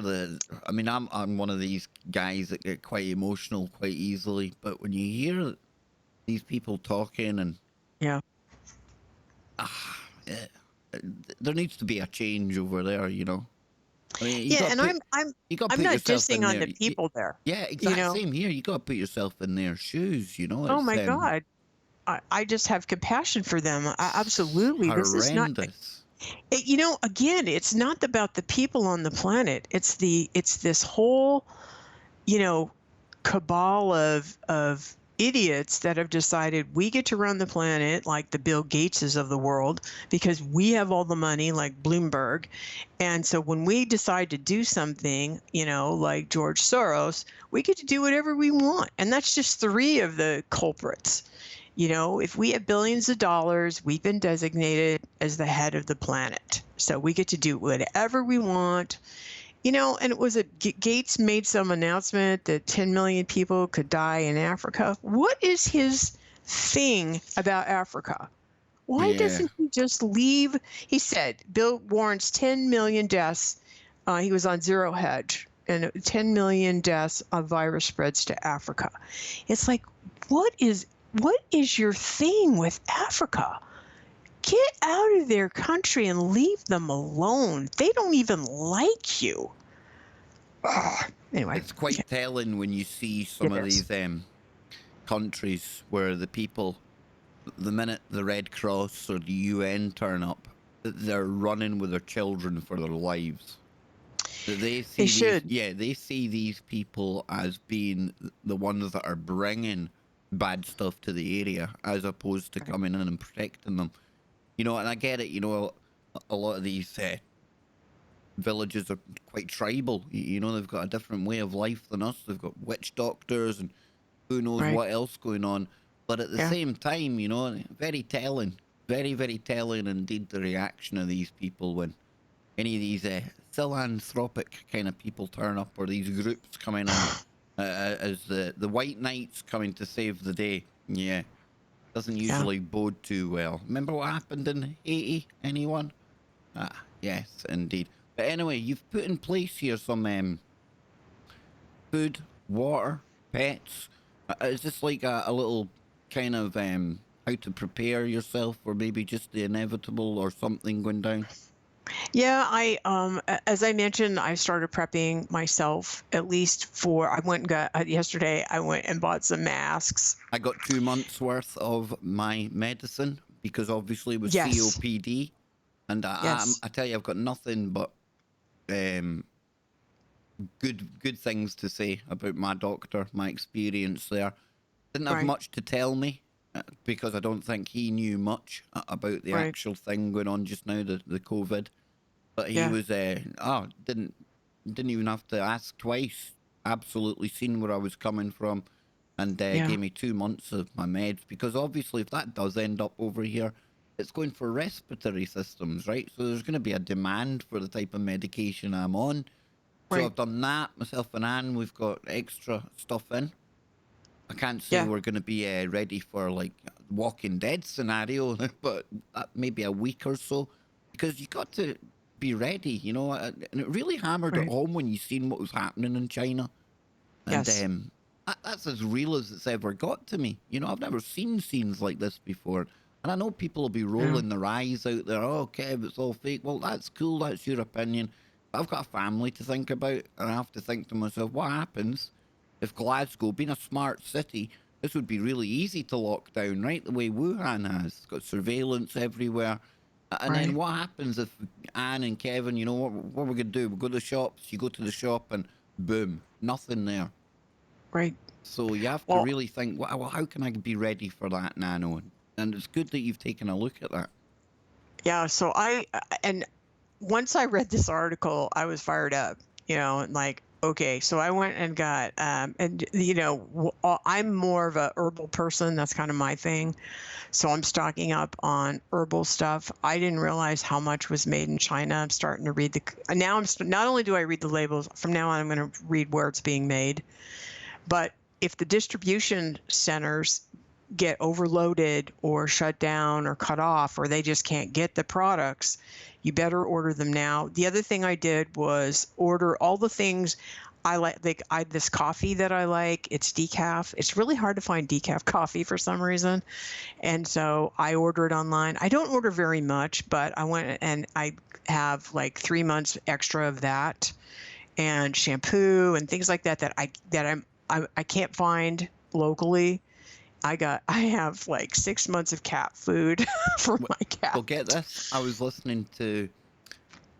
I'm one of these guys that get quite emotional quite easily. But when you hear these people talking and there needs to be a change over there, I mean, I'm not dissing on the people there. Yeah, exactly. Same here. You got to put yourself in their shoes. Oh my God, I just have compassion for them. Absolutely, horrendous. This is not. Again, it's not about the people on the planet. It's this whole, cabal of idiots that have decided we get to run the planet, like the Bill Gateses of the world, because we have all the money, like Bloomberg. And so when we decide to do something, like George Soros, we get to do whatever we want. And that's just 3 of the culprits. If we have billions of dollars, we've been designated as the head of the planet. So we get to do whatever we want. And it was Gates made some announcement that 10 million people could die in Africa. What is his thing about Africa? Why doesn't he just leave? He said, Bill warrants 10 million deaths. He was on Zero Hedge, and 10 million deaths of virus spreads to Africa. It's like, what is what is your thing with Africa? Get out of their country and leave them alone. They don't even like you. Anyway, It's quite telling when you see some it of is. these countries where the people, the minute the Red Cross or the UN turn up, they're running with their children for their lives. They see They these, should. they see these people as being the ones that are bringing bad stuff to the area, as opposed to coming in and protecting them. And I get it. A lot of these villages are quite tribal. They've got a different way of life than us. They've got witch doctors and who knows Right. what else going on. But at the Yeah. same time, very telling, very, very telling indeed, the reaction of these people when any of these philanthropic kind of people turn up, or these groups coming in as the white knights coming to save the day. Yeah, doesn't usually bode too well. Remember what happened in Haiti? Anyone? Yes, indeed. But anyway, you've put in place here some food, water, pets. Is this like a little kind of how to prepare yourself for maybe just the inevitable or something going down? Yeah, as I mentioned, I started prepping myself at least for, I went and got, yesterday, I went and bought some masks. I got 2 months worth of my medicine because obviously it was Yes. COPD, and Yes. I tell you, I've got nothing but good things to say about my doctor, my experience there. Didn't have Right. much to tell me because I don't think he knew much about the Right. actual thing going on just now, the COVID. But he Yeah. was didn't even have to ask twice. Absolutely seen where I was coming from, and Yeah. gave me 2 months of my meds, because obviously if that does end up over here, it's going for respiratory systems, right? So there's going to be a demand for the type of medication I'm on. So Right. I've done that. Myself and Anne, we've got extra stuff in. I can't say Yeah. we're going to be ready for like Walking Dead scenario, but maybe a week or so, because you got to be ready, and it really hammered it Right. home when you seen what was happening in China. And Yes. that's as real as it's ever got to me. I've never seen scenes like this before. And I know people will be rolling their eyes out there. Oh, Kev, it's all fake. Well, that's cool. That's your opinion. But I've got a family to think about. And I have to think to myself, what happens if Glasgow, being a smart city, this would be really easy to lock down, right? The way Wuhan has. It's got surveillance everywhere. And then Right. what happens if Anne and Kevin, what we're going to do? We go to the shops. You go to the shop and boom, nothing there. Right. So you have to Well, really think, well, how can I be ready for that, Nano? And it's good that you've taken a look at that. yeah. So and once I read this article, I was fired up, and like, okay, so I went and got, I'm more of a herbal person. That's kind of my thing. So I'm stocking up on herbal stuff. I didn't realize how much was made in China. I'm starting to read now not only do I read the labels, from now on, I'm going to read where it's being made. But if the distribution centers get overloaded or shut down or cut off, or they just can't get the products, you better order them now. The other thing I did was order all the things I like. This coffee that I like, it's decaf. It's really hard to find decaf coffee for some reason. And so I ordered online. I don't order very much, but I went and I have like 3 months extra of that, and shampoo and things like that I can't find locally. I have like 6 months of cat food for my cat. Well, get this. I was listening to,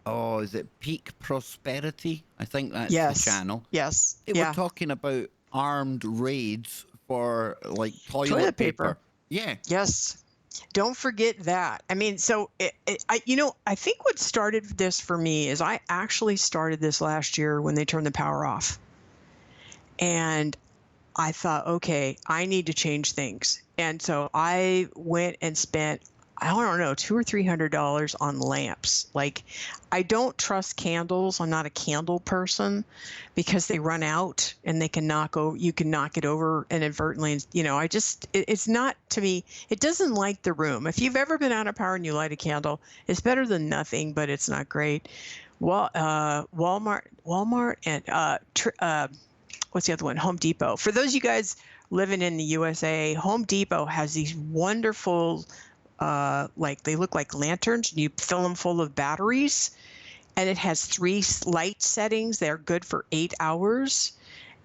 is it Peak Prosperity? I think that's the channel. Yes. They were talking about armed raids for like toilet paper. Yeah. Yes. Don't forget that. I mean, so I think what started this for me is I actually started this last year when they turned the power off. And I thought, okay, I need to change things. And so I went and spent, I don't know, $200 or $300 on lamps. Like, I don't trust candles. I'm not a candle person because they run out and you can knock it over inadvertently. It's not, to me, it doesn't light the room. If you've ever been out of power and you light a candle, it's better than nothing, but it's not great. Well, Walmart and what's the other one? Home Depot. For those of you guys living in the USA, Home Depot has these wonderful, like they look like lanterns. You fill them full of batteries, and it has 3 light settings. They're good for 8 hours.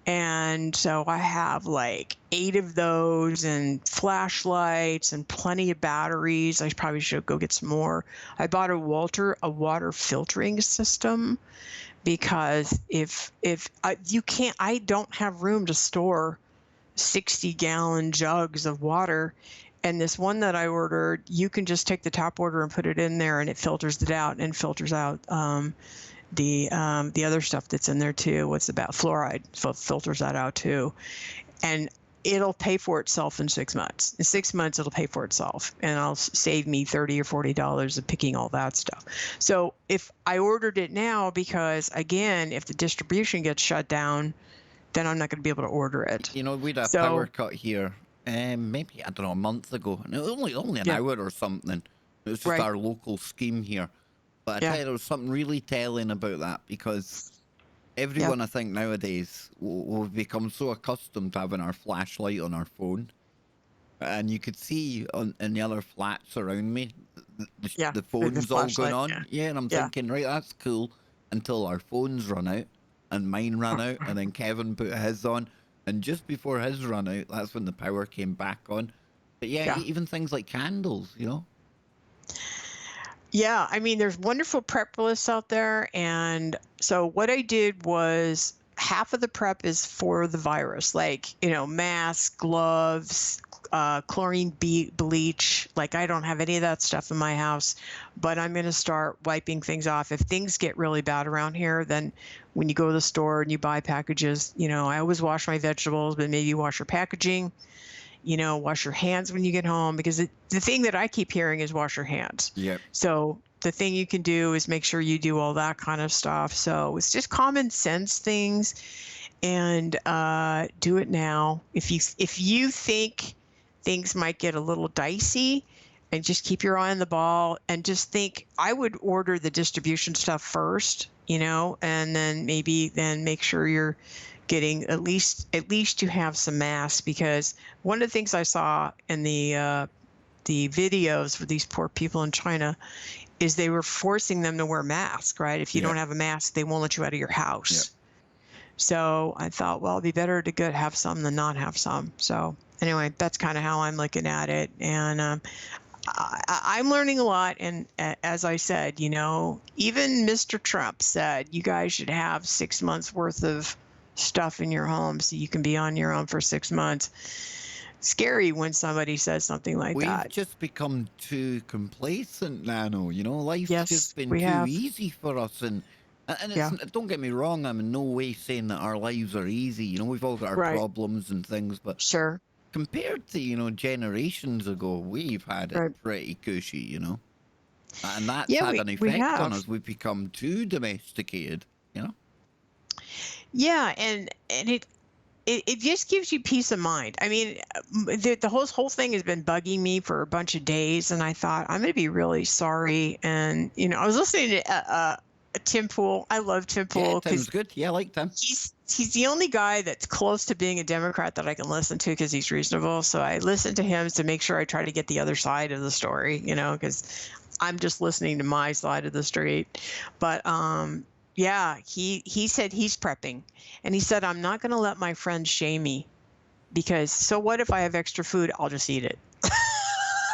And so I have like 8 of those and flashlights and plenty of batteries. I probably should go get some more. I bought a water filtering system, because if you can't, I don't have room to store 60-gallon jugs of water. And this one that I ordered, you can just take the tap water and put it in there, and it filters it out and filters out the other stuff that's in there too. What's about fluoride? Filters that out too, and it'll pay for itself in 6 months. In 6 months, it'll pay for itself, and I'll save me $30 or $40 of picking all that stuff. So if I ordered it now, because again, if the distribution gets shut down, then I'm not going to be able to order it. You know, we had a power cut here, maybe, I don't know, a month ago. And it was only an hour or something. It was just our local scheme here. But I tell you, there was something really telling about that, because everyone, I think, nowadays, we've become so accustomed to having our flashlight on our phone. And you could see in the other flats around me, the phone's all going on. Yeah, and I'm thinking, right, that's cool, until our phones run out. And mine ran out, and then Kevin put his on. And just before his run out, that's when the power came back on. But even things like candles, you know? Yeah, I mean, there's wonderful prep lists out there. And so what I did was, half of the prep is for the virus, like, masks, gloves, chlorine bleach. Like, I don't have any of that stuff in my house, but I'm going to start wiping things off. If things get really bad around here, then when you go to the store and you buy packages, I always wash my vegetables, but maybe you wash your packaging, wash your hands when you get home, because the thing that I keep hearing is wash your hands. Yeah. So the thing you can do is make sure you do all that kind of stuff. So it's just common sense things, and do it now. If you think things might get a little dicey, and just keep your eye on the ball, and just think, I would order the distribution stuff first, and then make sure you're getting at least you have some masks, because one of the things I saw in the videos for these poor people in China is they were forcing them to wear masks, right? If you don't have a mask, they won't let you out of your house. So I thought, well, it'd be better to have some than not have some. So anyway, that's kind of how I'm looking at it. And I'm learning a lot. And as I said, even Mr. Trump said, you guys should have 6 months worth of stuff in your home so you can be on your own for 6 months. Scary when somebody says something like that. We've just become too complacent, Nano. Life's just been easy for us. And it's, don't get me wrong, I'm in no way saying that our lives are easy. We've all got our problems and things, but compared to, generations ago, we've had it pretty cushy, And that's had an effect on us. We've become too domesticated, Yeah, and it just gives you peace of mind. I mean, the whole thing has been bugging me for a bunch of days, and I thought, I'm going to be really sorry. And, I was listening to Tim Pool. I love Tim Pool. Yeah, Tim's good. Yeah, I like Tim. He's the only guy that's close to being a Democrat that I can listen to, because he's reasonable. So I listen to him to make sure I try to get the other side of the story, because I'm just listening to my side of the street. But yeah, he said he's prepping, and he said, I'm not going to let my friends shame me, because so what if I have extra food? I'll just eat it.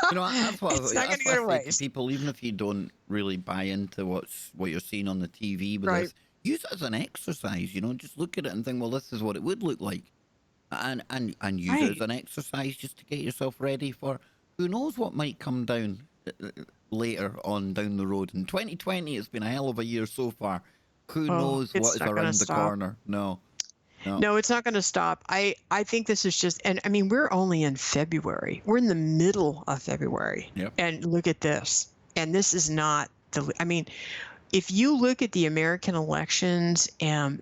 That's what it's not going to go to waste. People, even if you don't really buy into what you're seeing on the TV, but use it as an exercise. Just look at it and think, well, this is what it would look like, and use it as an exercise just to get yourself ready for who knows what might come down later on down the road. In 2020, it's been a hell of a year so far. Who knows what is around the corner? No, it's not going to stop. I think this is just, and I mean, we're only in February. We're in the middle of February. Yep. And look at this. And this is not if you look at the American elections,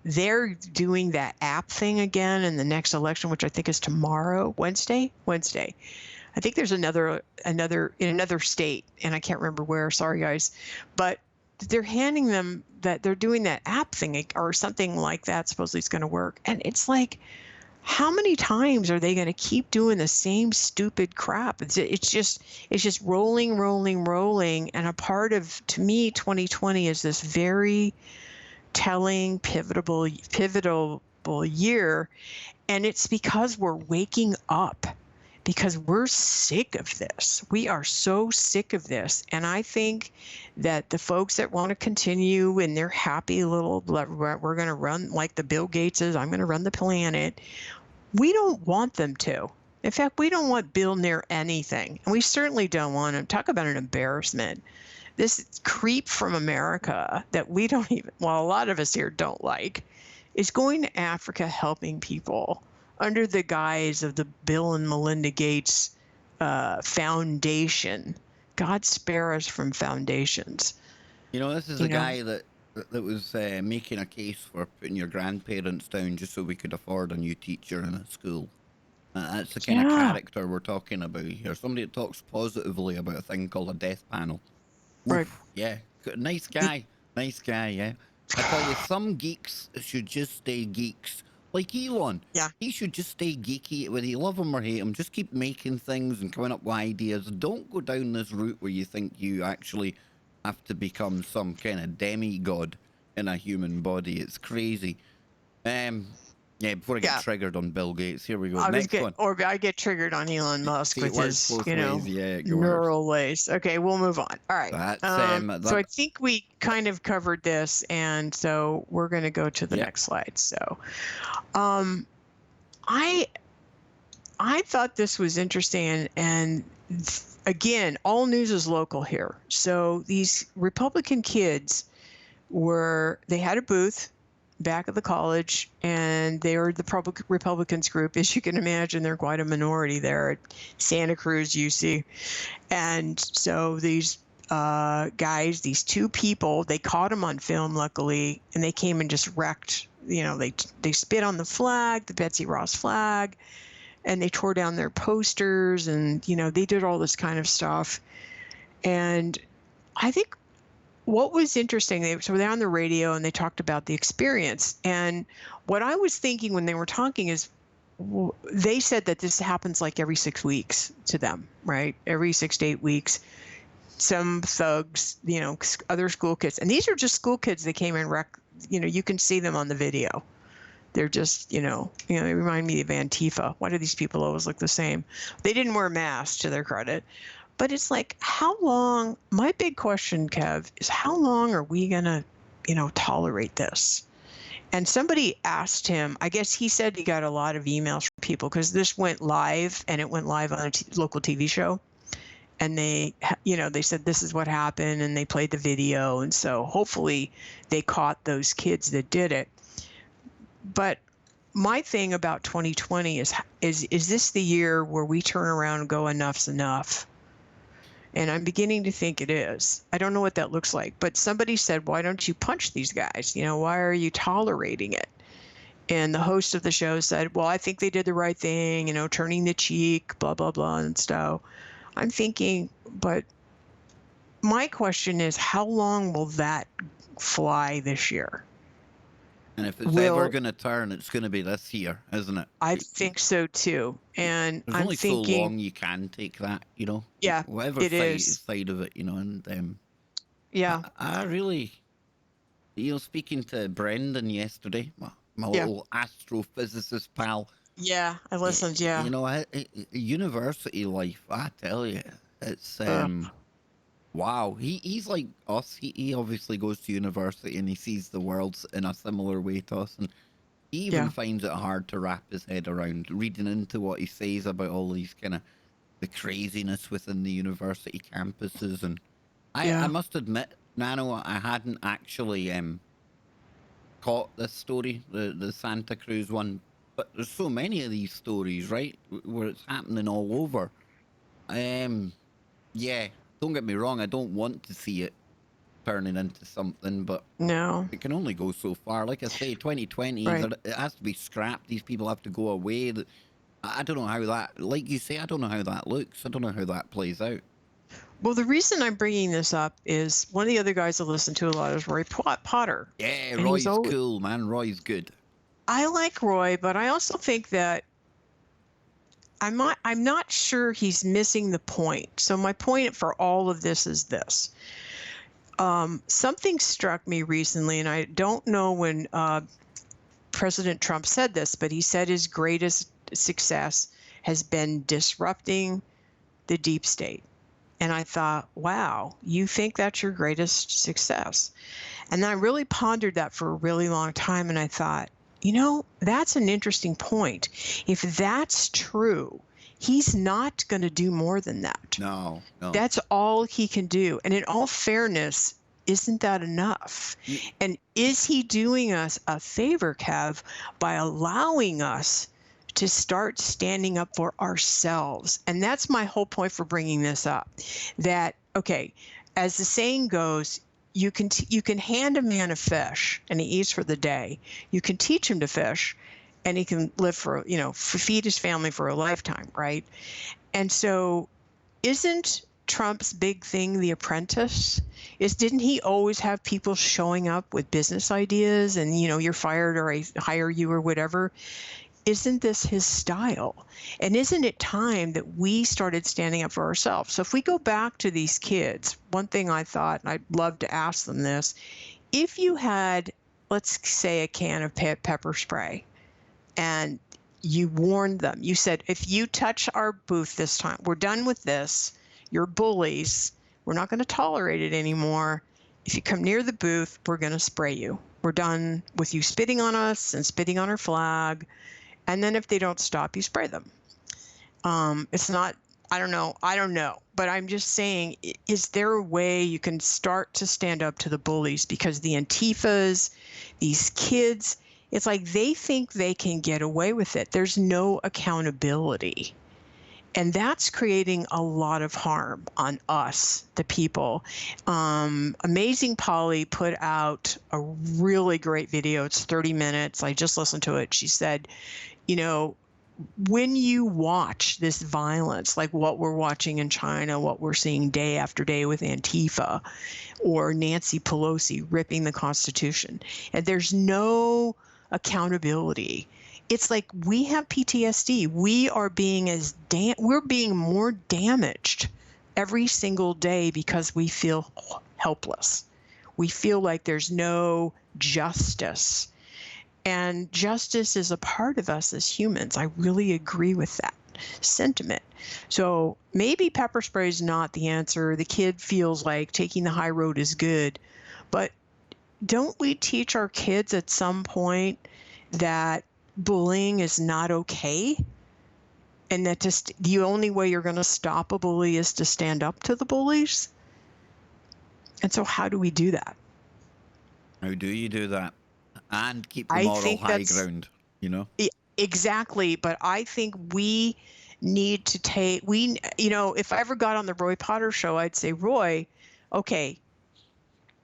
they're doing that app thing again in the next election, which I think is tomorrow, Wednesday. I think there's another in another state, and I can't remember where. Sorry, guys. But they're handing them that they're doing that app thing or something like that. Supposedly it's going to work. And it's like, how many times are they going to keep doing the same stupid crap? It's just rolling. And a part of, to me, 2020 is this very telling, pivotal year. And it's because we're waking up, because we're sick of this. We are so sick of this. And I think that the folks that want to continue in their happy little, we're going to run like the Bill Gateses, I'm going to run the planet. We don't want them to. In fact, we don't want Bill near anything. And we certainly don't want him. Talk about an embarrassment. This creep from America that we don't even, well, a lot of us here don't like, is going to Africa helping people under the guise of the Bill and Melinda Gates Foundation. God spare us from foundations. You know, this is a guy that was making a case for putting your grandparents down just so we could afford a new teacher in a school. That's the kind of character we're talking about here. Somebody that talks positively about a thing called a death panel. Right. Oof, yeah. Nice guy. Nice guy, yeah. I tell you, some geeks should just stay geeks. Like Elon. Yeah. He should just stay geeky, whether you love him or hate him. Just keep making things and coming up with ideas. Don't go down this route where you think you actually have to become some kind of demigod in a human body. It's crazy. Yeah, before I get triggered on Bill Gates, here we go. Next one. Or I get triggered on Elon Musk with his, yeah, neural ways. Okay, we'll move on. All right. So I think we kind of covered this, and so we're going to go to the next slide. So, I thought this was interesting, and again, all news is local here. So these Republican kids they had a booth back at the college, and they were the Republicans group. As you can imagine, they're quite a minority there at Santa Cruz UC. And so these guys, these two people, they caught them on film, luckily, and they came and just wrecked. They spit on the flag, the Betsy Ross flag, and they tore down their posters, and they did all this kind of stuff. And I think what was interesting, so they're on the radio and they talked about the experience. And what I was thinking when they were talking is, they said that this happens like every 6 weeks to them, right? Every 6 to 8 weeks, some thugs, other school kids, and these are just school kids that came and wrecked. You can see them on the video. They're just, they remind me of Antifa. Why do these people always look the same? They didn't wear masks, to their credit. But it's like, how long, my big question, Kev, is how long are we going to, tolerate this? And somebody asked him, I guess he said he got a lot of emails from people because this went live, and it went live on a local TV show. And they said, this is what happened, and they played the video. And so hopefully they caught those kids that did it. But my thing about 2020 is this the year where we turn around and go, enough's enough? And I'm beginning to think it is. I don't know what that looks like, but somebody said, why don't you punch these guys? Why are you tolerating it? And the host of the show said, well, I think they did the right thing, turning the cheek, blah, blah, blah, and stuff. I'm thinking, but my question is, how long will that fly this year? And if it's ever going to turn, it's going to be this year, isn't it? I think so too. And there's only so long you can take that, Yeah, whatever side of it, and yeah. I really, speaking to Brendan yesterday, my little astrophysicist pal. Yeah, I listened. Yeah. University life, I tell you, it's wow. He's like us. He obviously goes to university and he sees the world in a similar way to us, and he even finds it hard to wrap his head around reading into what he says about all these kind of the craziness within the university campuses. And I must admit, Nano, I hadn't actually caught this story, the Santa Cruz one, but there's so many of these stories, right, where it's happening all over. Yeah. Don't get me wrong, I don't want to see it turning into something, but no, it can only go so far. Like I say, 2020, it has to be scrapped. These people have to go away. I don't know how that, like you say, I don't know how that looks. I don't know how that plays out. Well, the reason I'm bringing this up is one of the other guys I listen to a lot is Roy Potter. Yeah, And he's Roy's always, cool, man. Roy's good. I like Roy, but I also think that I'm not sure he's missing the point. So my point for all of this is this. Something struck me recently, and I don't know when President Trump said this, but he said his greatest success has been disrupting the deep state. And I thought, wow, you think that's your greatest success? And then I really pondered that for a really long time. And I thought, that's an interesting point. If that's true, he's not going to do more than that. No. That's all he can do. And in all fairness, isn't that enough? And is he doing us a favor, Kev, by allowing us to start standing up for ourselves? And that's my whole point for bringing this up. That, okay, as the saying goes, you can hand a man a fish and he eats for the day. You can teach him to fish and he can live feed his family for a lifetime, right? And so isn't Trump's big thing The Apprentice? Didn't he always have people showing up with business ideas and, you're fired or I hire you or whatever? Isn't this his style? And isn't it time that we started standing up for ourselves? So if we go back to these kids, one thing I thought, and I'd love to ask them this, if you had, let's say, a can of pepper spray and you warned them, you said, if you touch our booth this time, we're done with this, you're bullies, we're not going to tolerate it anymore. If you come near the booth, we're going to spray you. We're done with you spitting on us and spitting on our flag. And then if they don't stop, you spray them. It's not, I don't know. But I'm just saying, is there a way you can start to stand up to the bullies? Because the Antifas, these kids, it's like they think they can get away with it. There's no accountability. And that's creating a lot of harm on us, the people. Amazing Polly put out a really great video. It's 30 minutes. I just listened to it. She said, when you watch this violence, like what we're watching in China, what we're seeing day after day with Antifa or Nancy Pelosi ripping the Constitution, and there's no accountability. It's like we have PTSD. We are being we're being more damaged every single day because we feel helpless. We feel like there's no justice. And justice is a part of us as humans. I really agree with that sentiment. So maybe pepper spray is not the answer. The kid feels like taking the high road is good. But don't we teach our kids at some point that bullying is not okay? And that just the only way you're going to stop a bully is to stand up to the bullies? And so how do we do that? How do you do that? And keep the moral high ground, Exactly. But I think we need to if I ever got on the Roy Potter show, I'd say, Roy, okay,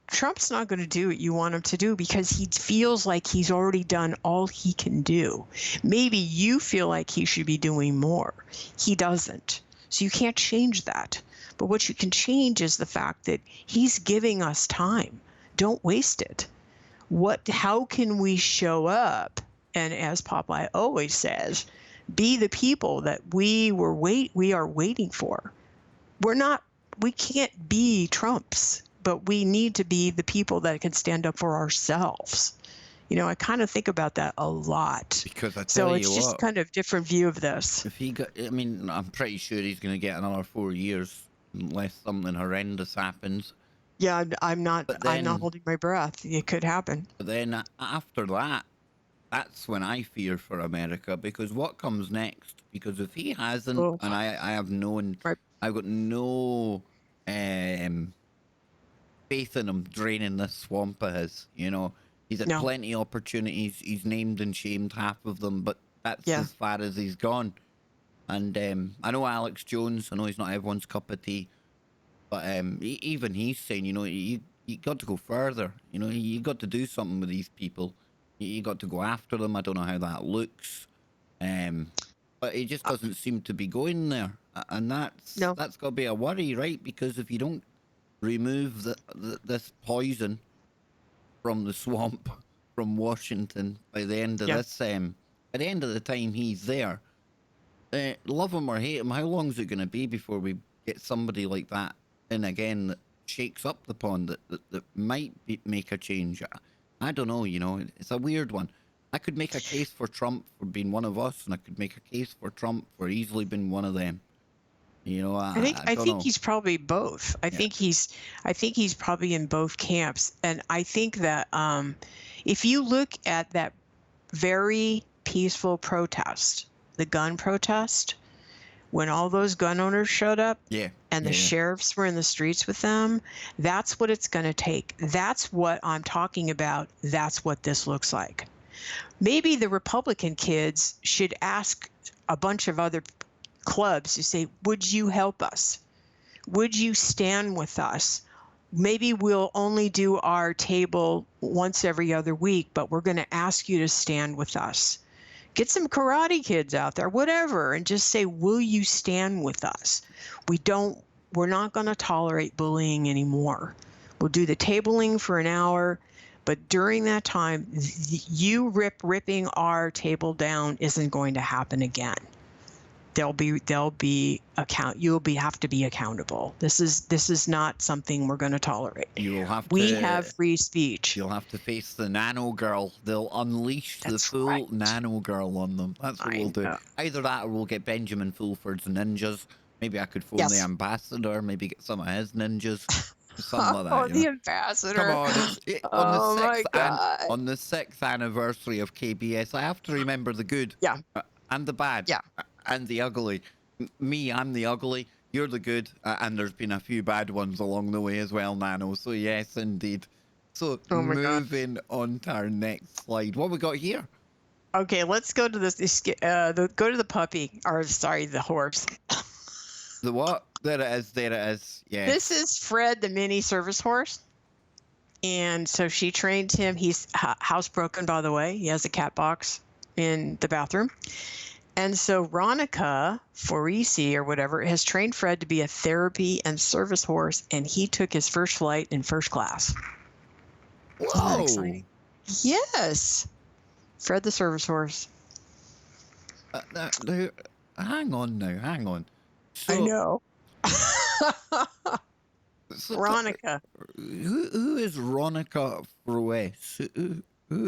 Trump's not going to do what you want him to do because he feels like he's already done all he can do. Maybe you feel like he should be doing more. He doesn't. So you can't change that. But what you can change is the fact that he's giving us time. Don't waste it. How can we show up? And as Popeye always says, be the people that we are waiting for. We can't be Trumps, but we need to be the people that can stand up for ourselves. I kind of think about that a lot. Because I tell you what, it's just kind of different view of this. If I'm pretty sure he's going to get another 4 years unless something horrendous happens. Yeah, I'm not holding my breath. It could happen. But then after that, that's when I fear for America, because what comes next? Because if he hasn't, and I have known, right. I've got no faith in him draining this swamp of his. He's had plenty of opportunities. He's named and shamed half of them, but that's as far as he's gone. And I know Alex Jones. I know he's not everyone's cup of tea. But even he's saying, you got to go further. You got to do something with these people. You got to go after them. I don't know how that looks. but it just doesn't seem to be going there. And No. that's got to be a worry, right? Because if you don't remove this poison from the swamp from Washington by the end of Yeah. this, by the end of the time he's there, love him or hate him, how long is it going to be before we get somebody like that in again that shakes up the pond, that might make a change? I don't know, it's a weird one. I could make a case for Trump for being one of us, and I could make a case for Trump for easily being one of them. I don't think know. he's probably both. I think he's probably in both camps. And I think that if you look at that very peaceful protest, the gun protest, when all those gun owners showed up, and the sheriffs were in the streets with them, that's what it's going to take. That's what I'm talking about. That's what this looks like. Maybe the Republican kids should ask a bunch of other clubs to say, would you help us? Would you stand with us? Maybe we'll only do our table once every other week, but we're going to ask you to stand with us. Get some karate kids out there, whatever, and just say, will you stand with us? We're not going to tolerate bullying anymore. We'll do the tabling for an hour, but during that time, you ripping our table down isn't going to happen again. You'll have to be accountable. This is not something we're going to tolerate. We have free speech. You'll have to face the Nanogirl. They'll unleash the full Nanogirl on them. That's what we'll do. Either that, or we'll get Benjamin Fulford's ninjas. Maybe I could phone the ambassador. Maybe get some of his ninjas. Something like that. Oh, the ambassador. Come on. My God. On the 6th anniversary of KBS, I have to remember the good and the bad and the ugly. I'm the ugly. You're the good. And there's been a few bad ones along the way as well, Nano. So, yes, indeed. So, moving on to our next slide. What we got here? Okay, let's go to go to the puppy. Or, sorry, the horse. The what? There it is. Yeah. This is Fred, the mini service horse. And so she trained him. He's housebroken, by the way. He has a cat box in the bathroom. And so Ronica Forisi or whatever has trained Fred to be a therapy and service horse, and he took his first flight in first class. Whoa! Yes, Fred the service horse. Hang on. So, I know. So Ronica. Who is Ronica Forisi?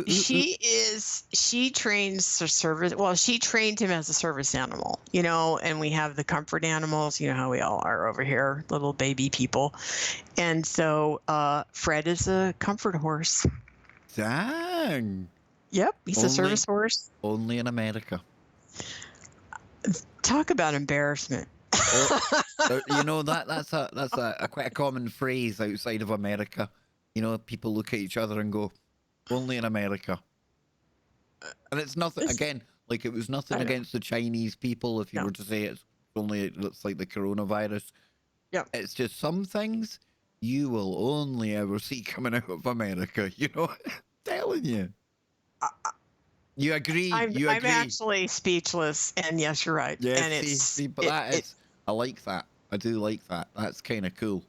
She trains the service. Well, she trained him as a service animal, and we have the comfort animals, how we all are over here, little baby people. And so Fred is a comfort horse. Dang. Yep. He's a service horse. Only in America. Talk about embarrassment. That's quite a common phrase outside of America. People look at each other and go, only in America. And it's nothing, again, like it was nothing against the Chinese people if you were to say it's like the coronavirus. Yeah. It's just some things you will only ever see coming out of America, I'm telling you. You agree? I'm actually speechless, and yes, you're right. Yeah, and I like that. I do like that. That's kind of cool.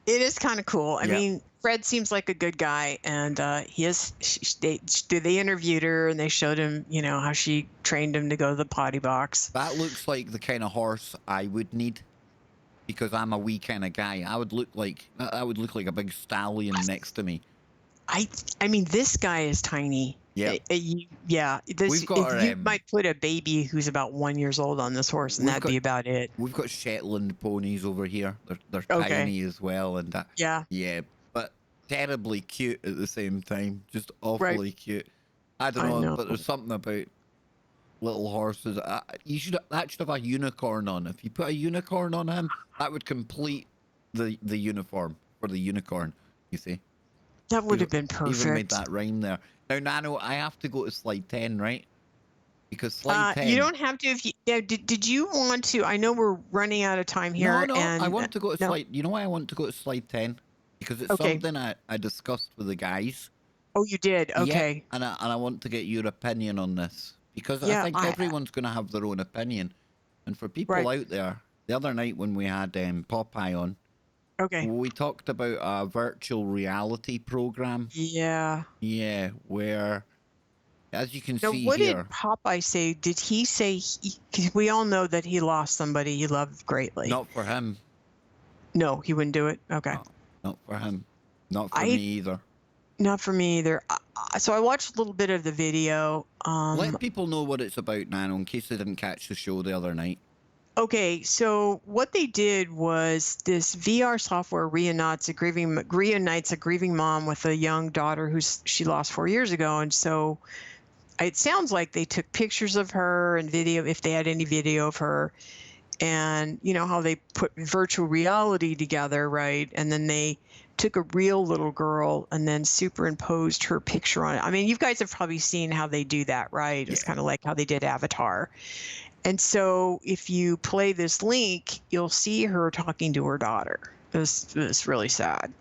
It is kind of cool. I mean, Fred seems like a good guy, and they interviewed her and they showed him, how she trained him to go to the potty box. That looks like the kind of horse I would need, because I'm a wee kind of guy. I would look like a big stallion next to me. I mean, this guy is tiny. Yeah. You might put a baby who's about 1 year old on this horse, and that'd be about it. We've got Shetland ponies over here. They're tiny as well, and yeah, but terribly cute at the same time. Just awfully cute. I don't know, but there's something about little horses. That should have a unicorn on. If you put a unicorn on him, that would complete the uniform for the unicorn. You see. That would have been perfect. Even made that rhyme there. Now, Nano, I have to go to slide 10, right? Because slide 10... You don't have to if you... Did you want to... I know we're running out of time here. No, and, I want to go to slide... You know why I want to go to slide 10? Because it's something I discussed with the guys. Oh, you did? Okay. Yeah, and I want to get your opinion on this. because I Yeah, think everyone's going to have their own opinion. And for people right. out there, the other night when we had Popeye on, Okay. we talked about a virtual reality program. Yeah. Yeah, where, as you can Now, see what did here, Popeye say? Did he say, because we all know that he lost somebody he loved greatly. not for him. No, he wouldn't do it. Okay. No, not for him. Not for me I, either. not for me either. So I watched a little bit of the video. Let people know what it's about, Nano, in case they didn't catch the show the other night. Okay, so what they did was this VR software reunites a grieving mom with a young daughter she lost 4 years ago, and so it sounds like they took pictures of her and video, if they had any video of her, and you know how they put virtual reality together, right? And then they took a real little girl and then superimposed her picture on it. I mean, you guys have probably seen how they do that, right? It's Yeah. kind of like how they did Avatar. And so if you play this link, you'll see her talking to her daughter. It's really sad.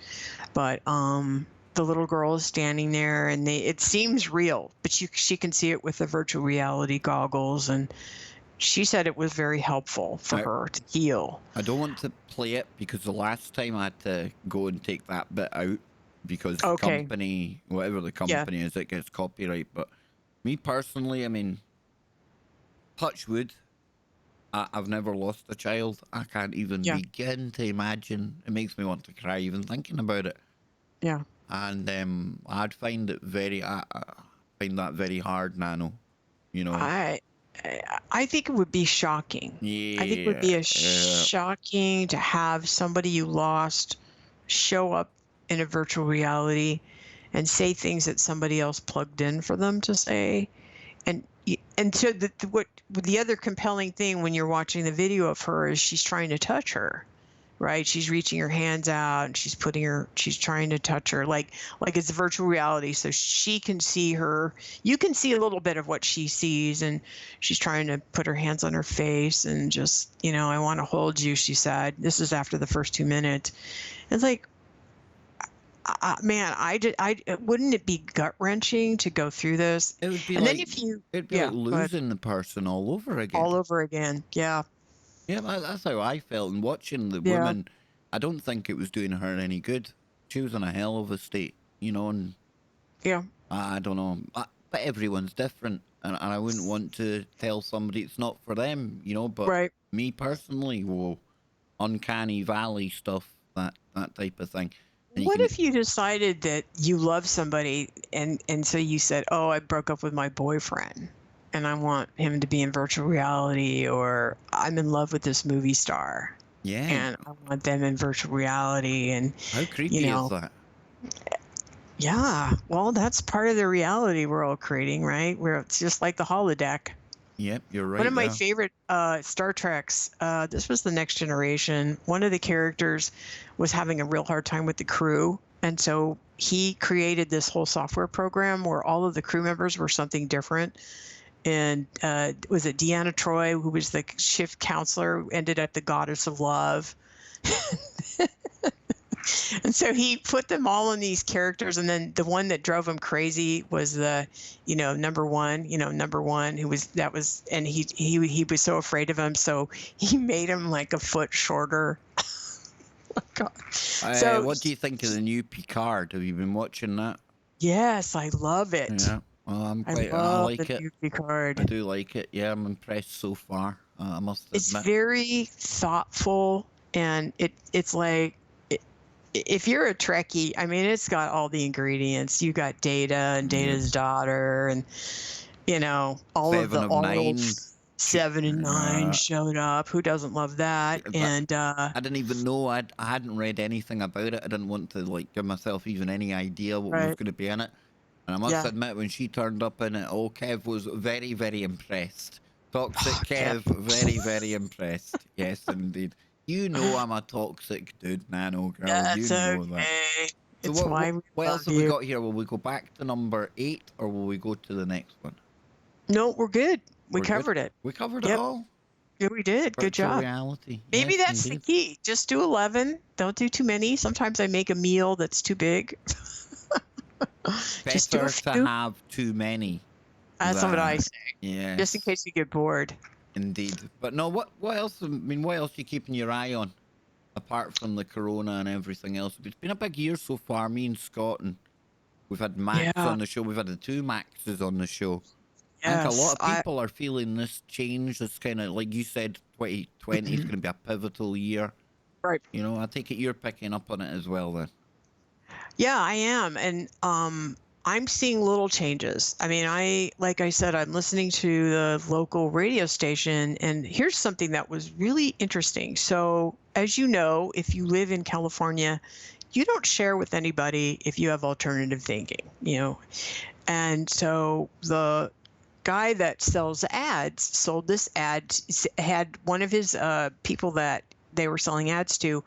But the little girl is standing there and it seems real, but she can see it with the virtual reality goggles, and she said it was very helpful for her to heal. I don't want to play it because the last time I had to go and take that bit out because the company, whatever the company is, it gets copyright. But me personally, I mean, touch wood, I've never lost a child. I can't even begin to imagine. It makes me want to cry even thinking about it. Yeah. And I'd find it I find that very hard, Nano. You know. I think it would be shocking. Yeah. I think it would be shocking to have somebody you lost show up in a virtual reality and say things that somebody else plugged in for them to say. And so what the other compelling thing when you're watching the video of her is she's trying to touch her, right? She's reaching her hands out and she's trying to touch her like it's virtual reality, so she can see her. You can see a little bit of what she sees, and she's trying to put her hands on her face and just, I want to hold you, she said. This is after the first 2 minutes. It's like, man, wouldn't it be gut wrenching to go through this? It would be and like, then if you, it'd be like losing the person all over again. All over again, yeah. Yeah, that's how I felt. And watching the woman, I don't think it was doing her any good. She was in a hell of a state, and I don't know. But everyone's different, and I wouldn't want to tell somebody it's not for them, But me personally, uncanny valley stuff, that type of thing. What if you decided that you love somebody and so you said, oh, I broke up with my boyfriend and I want him to be in virtual reality, or I'm in love with this movie star. Yeah. And I want them in virtual reality. And how creepy is that? Yeah. Well, that's part of the reality we're all creating, right? Where it's just like the holodeck. Yep, you're right. One of my favorite Star Treks, this was The Next Generation. One of the characters was having a real hard time with the crew. And so he created this whole software program where all of the crew members were something different. And was it Deanna Troi, who was the shift counselor, who ended up the goddess of love? And so he put them all in these characters, and then the one that drove him crazy was the, number one, and he was so afraid of him, so he made him like a foot shorter. Oh, God. So what do you think of the new Picard? Have you been watching that? Yes, I love it. Yeah, well, I like it. New Picard. I do like it. Yeah, I'm impressed so far. I must admit. It's very thoughtful, and it's like, if you're a Trekkie, I mean, it's got all the ingredients. You got Data and Data's daughter, and all of the old 7 and 9 showed up. Who doesn't love that? And I didn't even know. I hadn't read anything about it. I didn't want to give myself even any idea what was going to be in it. And I must admit, when she turned up in it, Kev was very, very impressed. Toxic Kev, very, very impressed. Yes, indeed. I'm a toxic dude, Nano girl. That's that. So it's what else have we got here? Will we go back to number 8 or will we go to the next one? No, we're good. We covered it. We covered it all? Yeah, we did. Good job. Reality. Maybe that's the key. Just do 11. Don't do too many. Sometimes I make a meal that's too big. Better to have too many That's what I say, just in Yes, case you get bored. indeed. But no, what else? I mean, what else are you keeping your eye on apart from the corona and everything else? It's been a big year so far. Me and Scott, and we've had Max Yeah. on the show. We've had the two Maxes on the show. I think a lot Yes. of people are feeling this change. It's kind of like you said, 2020 is Mhm. going to be a pivotal year. Right. You know, I take it you're picking up on it as well then. Yeah, I am. And I'm seeing little changes. I mean, like I said, I'm listening to the local radio station, and here's something that was really interesting. So, as you know, if you live in California, you don't share with anybody if you have alternative thinking, you know. And so the guy that sells ads sold this ad, had one of his people that they were selling ads to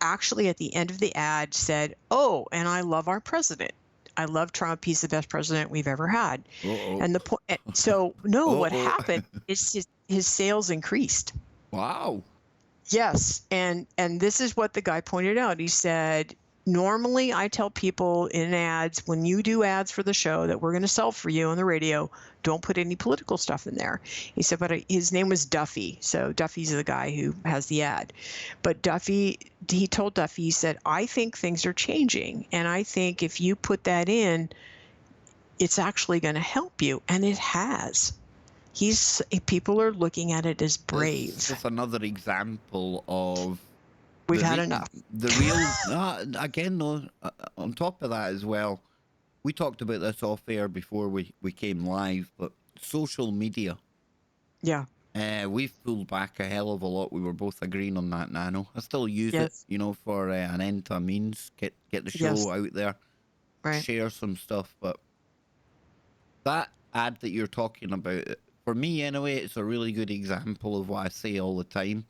actually at the end of the ad said, "Oh, and I love our president. I love Trump. He's the best president we've ever had." Uh-oh. And the point, so no, what Uh-oh. happened is his sales increased. Wow. Yes, and this is what the guy pointed out. He said, "Normally I tell people in ads, when you do ads for the show that we're going to sell for you on the radio, don't put any political stuff in there." He said, but his name was Duffy. So Duffy's the guy who has the ad. But Duffy, he told Duffy, he said, "I think things are changing, and I think if you put that in, it's actually going to help you." And it has. People are looking at it as brave. It's just another example of We've had enough. the real. Again, though, on top of that as well, we talked about this off air before we came live, but social media. Yeah. We've pulled back a hell of a lot. We were both agreeing on that, Nano. I still use it, Yes. you know, for an end to a means, get the show Yes. out there, Right. share some stuff. But that ad that you're talking about, for me anyway, it's a really good example of what I say all the time.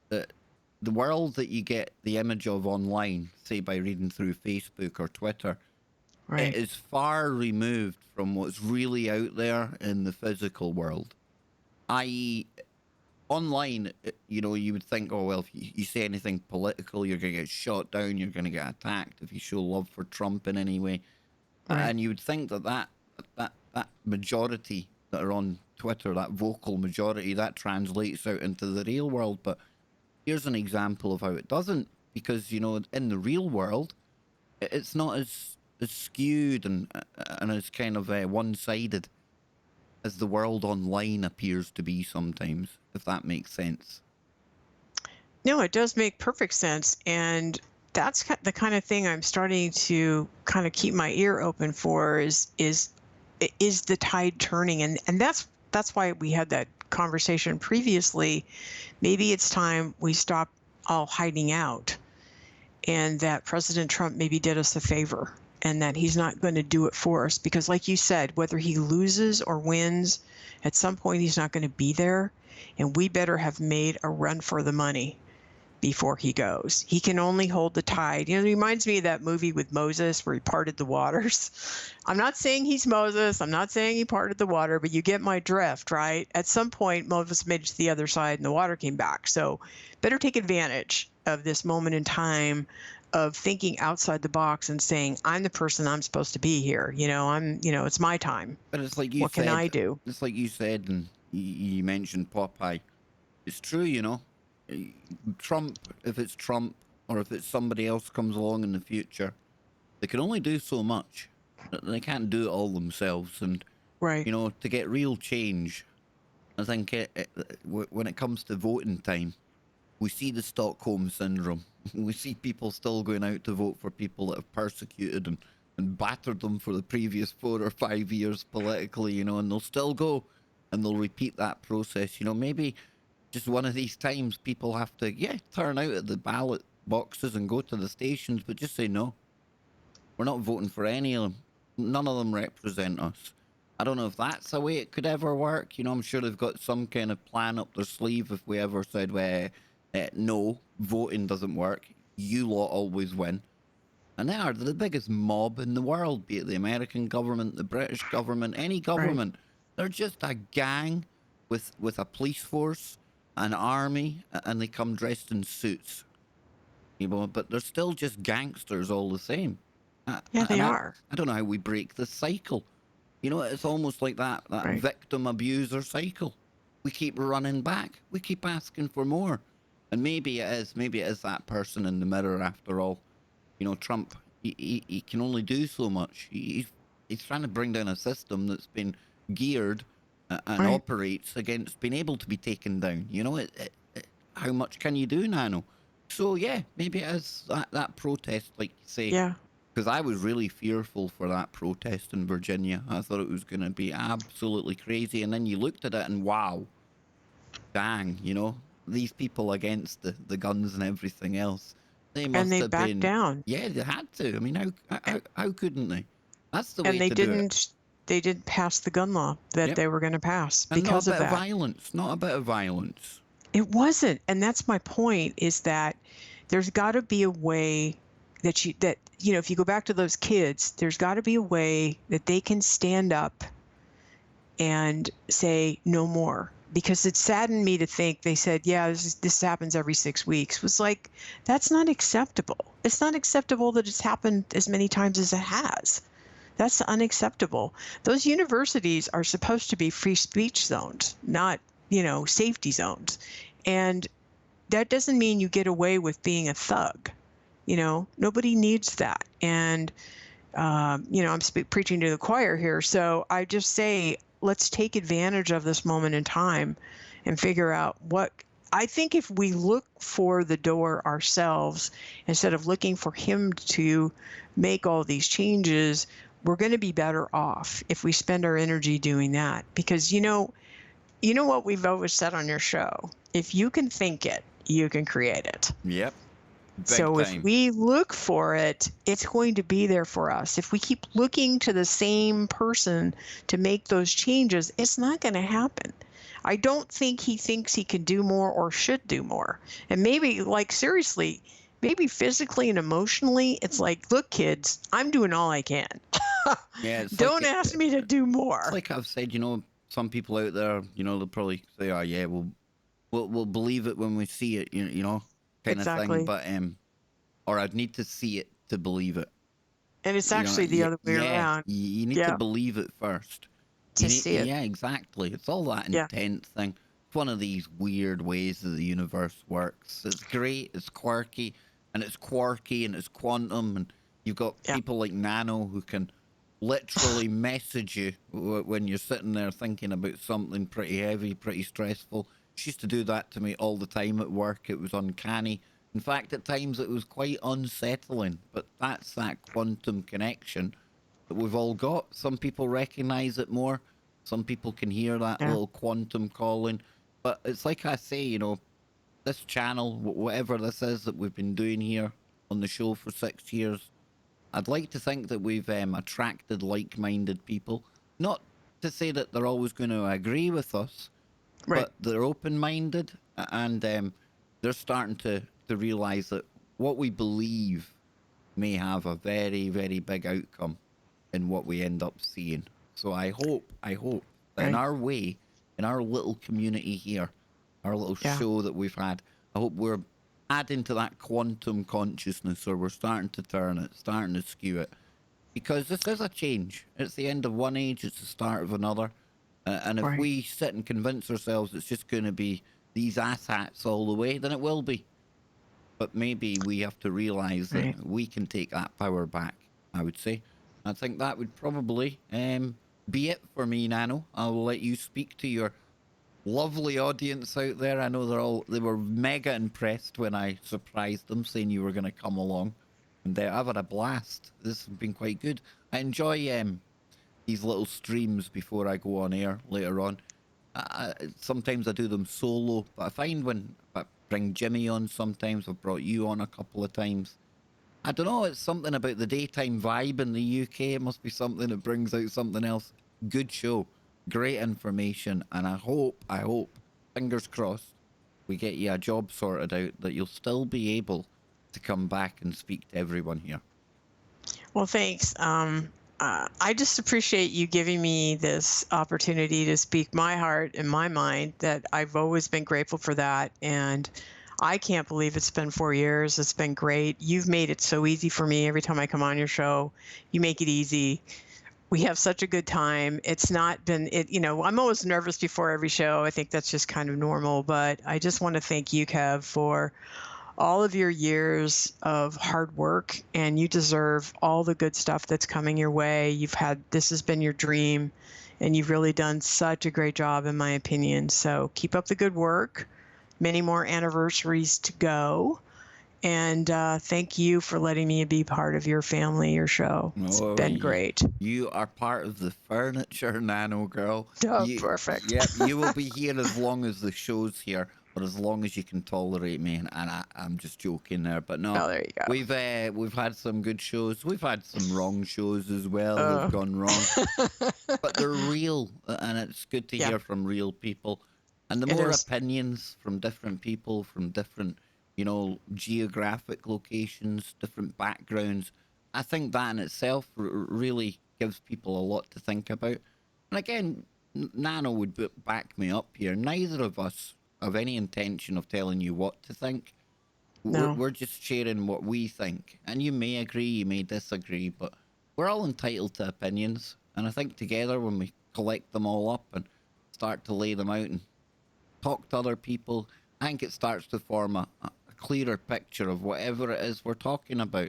That the world that you get the image of online, say by reading through Facebook or Twitter, Right. it is far removed from what's really out there in the physical world. I.e., online, you know, you would think, oh, well, if you say anything political, you're going to get shot down, you're going to get attacked if you show love for Trump in any way. Right. And you would think that majority that are on Twitter, that vocal majority, that translates out into the real world. But here's an example of how it doesn't, because, you know, in the real world, it's not as skewed and as kind of one-sided as the world online appears to be sometimes, if that makes sense. No, it does make perfect sense. And that's the kind of thing I'm starting to kind of keep my ear open for is the tide turning. And that's why we had that conversation previously. Maybe it's time we stop all hiding out, and that President Trump maybe did us a favor, and that he's not going to do it for us, because like you said, whether he loses or wins, at some point he's not going to be there, and we better have made a run for the money before he goes. He can only hold the tide. You know, it reminds me of that movie with Moses where he parted the waters. I'm not saying he's Moses. I'm not saying he parted the water, but you get my drift, right? At some point, Moses made it to the other side and the water came back. So better take advantage of this moment in time of thinking outside the box and saying, I'm the person I'm supposed to be here. You know, it's my time. But it's like you What said. can I do? It's like you said, and you mentioned Popeye. It's true, you know. Trump, if it's Trump or if it's somebody else comes along in the future, they can only do so much. They can't do it all themselves. And, Right. you know, to get real change, I think when it comes to voting time, we see the Stockholm syndrome. We see people still going out to vote for people that have persecuted and battered them for the previous 4 or 5 years politically, you know, and they'll still go and they'll repeat that process. You know, maybe just one of these times people have to, turn out at the ballot boxes and go to the stations, but just say, no, we're not voting for any of them. None of them represent us. I don't know if that's a way it could ever work. You know, I'm sure they've got some kind of plan up their sleeve if we ever said, well, no, voting doesn't work. You lot always win. And they are the biggest mob in the world, be it the American government, the British government, any government. Right. They're just a gang with a police force, an army, and they come dressed in suits. You know, but they're still just gangsters all the same. Yeah, they are. I don't know how we break the cycle. You know, it's almost like that Right. victim abuser cycle. We keep running back. We keep asking for more. And maybe it is that person in the mirror after all. You know, Trump, he can only do so much. He's trying to bring down a system that's been geared and Right. operates against being able to be taken down. You know, how much can you do, Nano? So yeah, maybe it is that protest, like you say, Yeah. because I was really fearful for that protest in Virginia. I thought it was going to be absolutely crazy, and then you looked at it and wow, dang, you know, these people against the guns and everything else, they And must they have backed been, down. yeah, they had to. I mean, And, how couldn't they? That's the and way they to do it. didn't pass the gun law that Yep. they were going to pass And not a because of bit of that. violence, not a bit of violence. It wasn't. And that's my point, is that there's got to be a way that if you go back to those kids, there's got to be a way that they can stand up and say no more. Because it saddened me to think they said, yeah, this happens every 6 weeks. It was like, that's not acceptable. It's not acceptable that it's happened as many times as it has. That's unacceptable. Those universities are supposed to be free speech zones, not, safety zones. And that doesn't mean you get away with being a thug. Nobody needs that. And, I'm preaching to the choir here. So I just say, let's take advantage of this moment in time and figure out what. I think if we look for the door ourselves, instead of looking for him to make all these changes, we're going to be better off if we spend our energy doing that. Because, you know what we've always said on your show, if you can think it, you can create it. Yep. Big So if time. we look for it, it's going to be there for us. If we keep looking to the same person to make those changes, it's not going to happen. I don't think he thinks he can do more or should do more. And maybe, seriously, maybe physically and emotionally, it's like, look, kids, I'm doing all I can. Yeah, it's Don't like, ask me to do more. it's like I've said, some people out there, they'll probably say, oh yeah, we'll believe it when we see it, kind of thing. Exactly. But or I'd need to see it to believe it. And it's actually the other way around. You need to Yeah. believe it first. To see it. Yeah, exactly. It's all that Yeah. intent thing. It's one of these weird ways that the universe works. It's great, it's quirky, and it's quantum, and you've got Yeah. people like Nano who can literally message you when you're sitting there thinking about something pretty heavy, pretty stressful. She used to do that to me all the time at work. It was uncanny. In fact, at times it was quite unsettling, but that's that quantum connection that we've all got. Some people recognize it more. Some people can hear that Yeah. little quantum calling. But it's like I say, this channel, whatever this is that we've been doing here on the show for 6 years, I'd like to think that we've attracted like-minded people. Not to say that they're always going to agree with us, Right. but they're open-minded, and they're starting to realize that what we believe may have a very, very big outcome in what we end up seeing. So I hope that in Right. our way, in our little community here, our little Yeah. show that we've had, I hope we're adding to that quantum consciousness, or we're starting to turn it, starting to skew it. Because this is a change. It's the end of one age, it's the start of another. And if Right. we sit and convince ourselves it's just going to be these asshats all the way, then it will be. But maybe we have to realize that Right. we can take that power back, I would say. I think that would probably be it for me, Nano. I'll let you speak to your lovely audience out there. I know they were mega impressed when I surprised them saying you were going to come along. And I've had a blast. This has been quite good. I enjoy these little streams before I go on air later on. Sometimes I do them solo, but I find when I bring Jimmy on sometimes, I've brought you on a couple of times. I don't know, it's something about the daytime vibe in the UK. It must be something that brings out something else. Good show, great information, and I hope, fingers crossed, we get you a job sorted out that you'll still be able to come back and speak to everyone here. Well, thanks. I just appreciate you giving me this opportunity to speak my heart and my mind. That I've always been grateful for that, and I can't believe it's been 4 years. It's been great. You've made it so easy for me every time I come on your show. You make it easy. We have such a good time. It's not been it, I'm always nervous before every show. I think that's just kind of normal, but I just want to thank you, Kev, for all of your years of hard work, and you deserve all the good stuff that's coming your way. This has been your dream, and you've really done such a great job, in my opinion. So keep up the good work. Many more anniversaries to go. And thank you for letting me be part of your family, your show. It's been great. You are part of the furniture, Nano Girl. Oh, perfect. Yep, you will be here as long as the show's here, or as long as you can tolerate me. And I'm just joking there, but no. Oh, there you go. We've had some good shows. We've had some wrong shows as well. They've gone wrong, but they're real, and it's good to hear from real people. And the more opinions from different people, from different, geographic locations, different backgrounds, I think that in itself really gives people a lot to think about. And again, Nano would back me up here. Neither of us have any intention of telling you what to think. No. We're just sharing what we think. And you may agree, you may disagree, but we're all entitled to opinions. And I think together, when we collect them all up and start to lay them out and talk to other people, I think it starts to form a clearer picture of whatever it is we're talking about.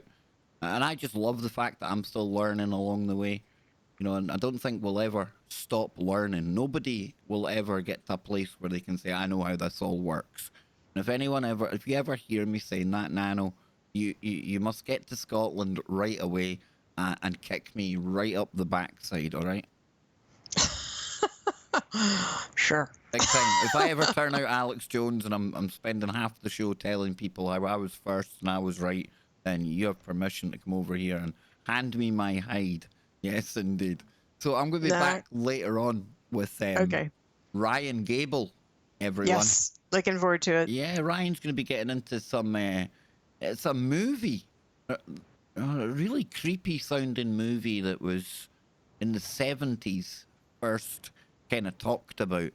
And I just love the fact that I'm still learning along the way. And I don't think we'll ever stop learning. Nobody will ever get to a place where they can say, I know how this all works. And if you ever hear me saying that, Nano, you must get to Scotland right away and kick me right up the backside, all right? Sure. Big time. If I ever turn out Alex Jones and I'm spending half the show telling people how I was first and I was right, then you have permission to come over here and hand me my hide. Yes, indeed. So I'm going to be back later on with Ryan Gable, everyone. Yes, looking forward to it. Yeah, Ryan's going to be getting into it's a movie, a really creepy sounding movie that was in the 70s first kind of talked about.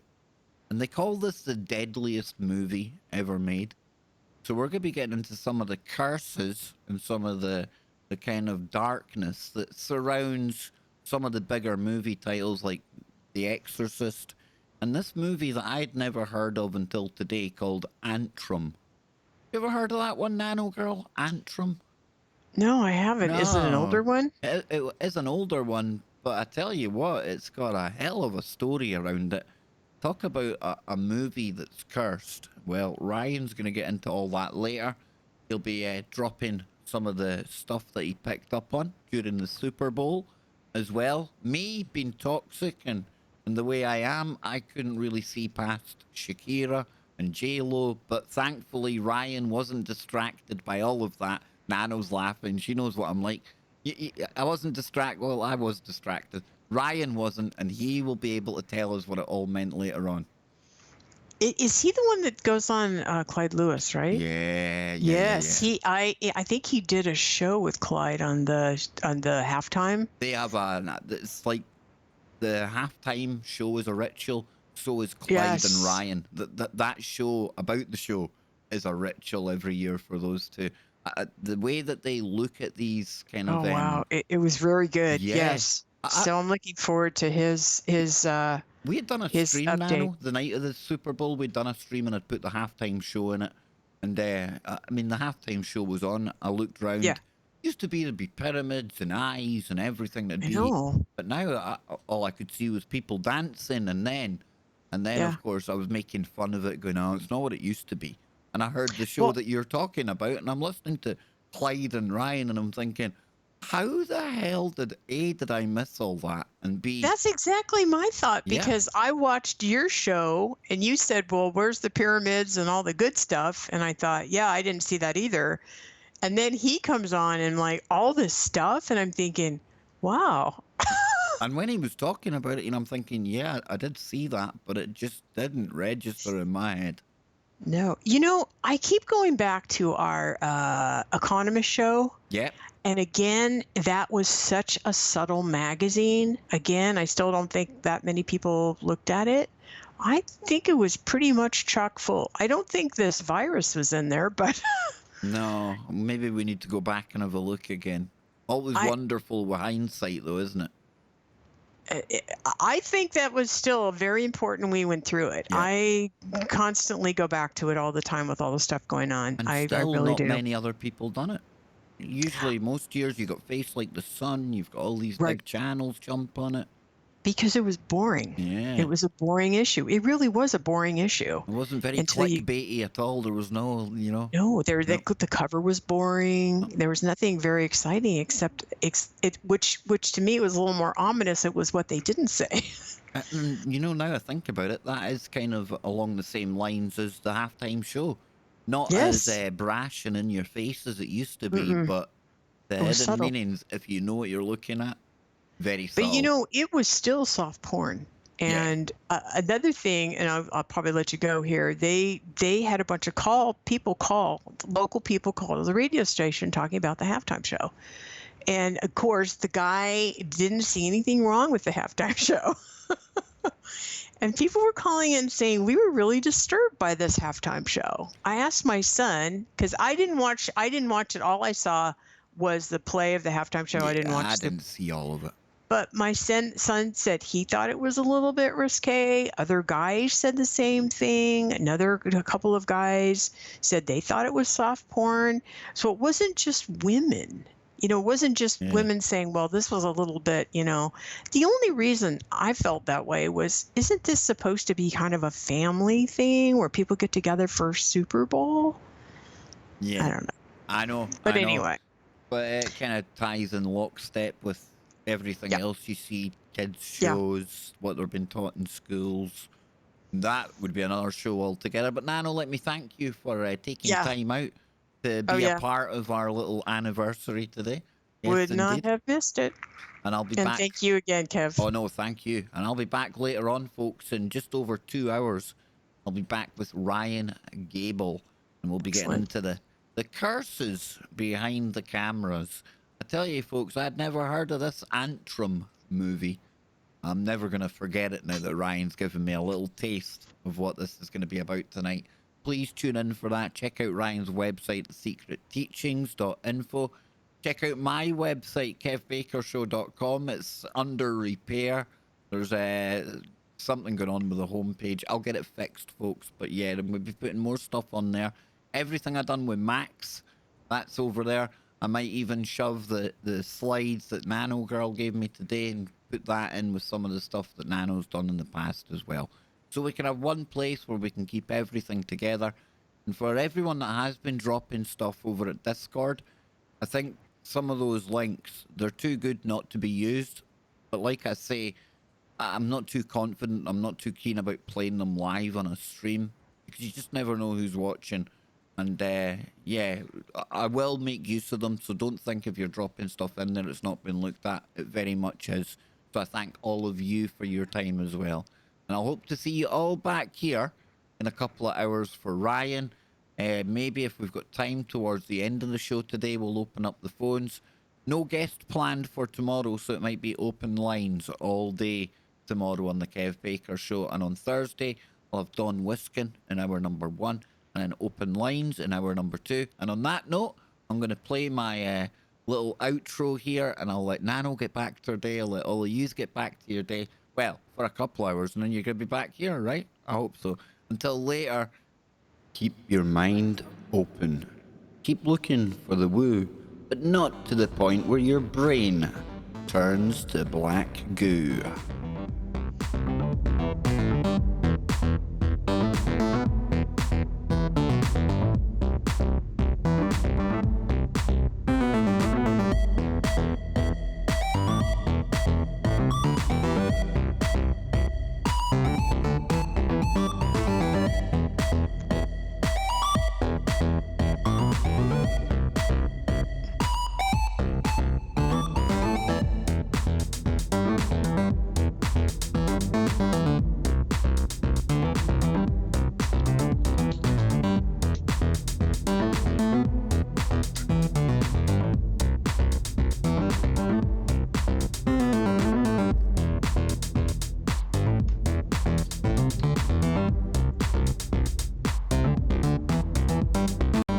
And they call this the deadliest movie ever made. So we're going to be getting into some of the curses and some of the kind of darkness that surrounds some of the bigger movie titles like The Exorcist. And this movie that I'd never heard of until today called Antrum. You ever heard of that one, Nano Girl? Antrum? No, I haven't. No. Is it an older one? It is an older one, but I tell you what, it's got a hell of a story around it. Talk about a movie that's cursed. Well, Ryan's going to get into all that later. He'll be dropping some of the stuff that he picked up on during the Super Bowl as well. Me being toxic and the way I am, I couldn't really see past Shakira and J-Lo, but thankfully Ryan wasn't distracted by all of that. Nano's laughing. She knows what I'm like. I wasn't distracted. Well, I was distracted. Ryan wasn't, and he will be able to tell us what it all meant later on. Is he the one that goes on Clyde Lewis, right? Yeah. Yes, yeah. I think he did a show with Clyde on the halftime. They have it's like the halftime show is a ritual. So is Clyde and Ryan. That show about the show is a ritual every year for those two. The way that they look at these kind of wow, it was very good. Yes. So I'm looking forward to his we had done a stream, update. Nano, the night of the Super Bowl. We'd done a stream and I'd put the halftime show in it. And the halftime show was on. I looked around. Yeah. Used to be, there'd be pyramids and eyes and everything that'd be. But now all I could see was people dancing, and then of course I was making fun of it, going, "Oh, it's not what it used to be." And I heard the show that you're talking about, and I'm listening to Clyde and Ryan, and I'm thinking, how the hell did I miss all that? And B, that's exactly my thought, because I watched your show and you said, well, where's the pyramids and all the good stuff? And I thought, I didn't see that either. And then he comes on and like all this stuff, and I'm thinking, wow. And when he was talking about it, I'm thinking, yeah, I did see that, but it just didn't register in my head. No. I keep going back to our Economist show. Yep. And again, that was such a subtle magazine. Again, I still don't think that many people looked at it. I think it was pretty much chock full. I don't think this virus was in there, but... No, maybe we need to go back and have a look again. Always wonderful with hindsight, though, isn't it? I think that was still very important. We went through it. Yeah. I constantly go back to it all the time with all the stuff going on. And I still really not do. many other people done it. Usually most years you got Face Like the Sun, you've got all these Right. big channels jump on it. Because it was boring. Yeah. It was a boring issue. It really was a boring issue. It wasn't very Until you- clickbaity at all. There was no, No, Nope. the cover was boring. There was nothing very exciting except which to me was a little more ominous. It was what they didn't say. And now I think about it, that is kind of along the same lines as the halftime show. Not Yes. as brash and in your face as it used to be, Mm-mm. but the It was hidden subtle. meanings, if you know what you're looking at, very But subtle. it was still soft porn. Yeah. And another thing, and I'll probably let you go here. They had a bunch of local people call the radio station talking about the halftime show, and of course the guy didn't see anything wrong with the halftime show. And people were calling in saying we were really disturbed by this halftime show. I asked my son, because I didn't watch it. All I saw was the play of the halftime show. I didn't Yeah, watch I the didn't see all of it. But my son said he thought it was a little bit risque. Other guys said the same thing. A couple of guys said they thought it was soft porn. So it wasn't just women. It wasn't just Yeah. women saying, well, this was a little bit, The only reason I felt that way was, isn't this supposed to be kind of a family thing where people get together for Super Bowl? Yeah. I don't know. I know. But I know. anyway. But it kind of ties in lockstep with everything Yeah. else you see, kids' Yeah. shows, what they're being taught in schools. That would be another show altogether. But Nano, let me thank you for taking Yeah. time out to Oh, be yeah. a part of our little anniversary today. Yes, Would not indeed. have missed it. And I'll be And back. thank you again, Kev. Oh, no, thank you. And I'll be back later on, folks, in just over 2 hours. I'll be back with Ryan Gable, and we'll be getting Excellent. into the curses behind the cameras. I tell you, folks, I'd never heard of this Antrim movie. I'm never going to forget it now that Ryan's given me a little taste of what this is going to be about tonight. Please tune in for that. Check out Ryan's website, secretteachings.info. Check out my website, kevbakershow.com. It's under repair. There's something going on with the homepage. I'll get it fixed, folks. But yeah, we'll be putting more stuff on there. Everything I've done with Max, that's over there. I might even shove the slides that Nanogirl gave me today and put that in with some of the stuff that Nano's done in the past as well. So we can have one place where we can keep everything together. And for everyone that has been dropping stuff over at Discord, I think some of those links, they're too good not to be used. But like I say, I'm not too confident. I'm not too keen about playing them live on a stream because you just never know who's watching. And yeah, I will make use of them. So don't think if you're dropping stuff in there, it's not been looked at. It very much is. So I thank all of you for your time as well. And I hope to see you all back here in a couple of hours for Ryan. Maybe if we've got time towards the end of the show today, we'll open up the phones. No guest planned for tomorrow, so it might be open lines all day tomorrow on the Kev Baker Show. And on Thursday, I'll have Don Wiskin in hour number 1 and then open lines in hour number 2. And on that note, I'm going to play my little outro here, and I'll let Nano get back to her day. I'll let all of you get back to your day. Well, for a couple hours, and then you're going to be back here, right? I hope so. Until later, keep your mind open. Keep looking for the woo, but not to the point where your brain turns to black goo.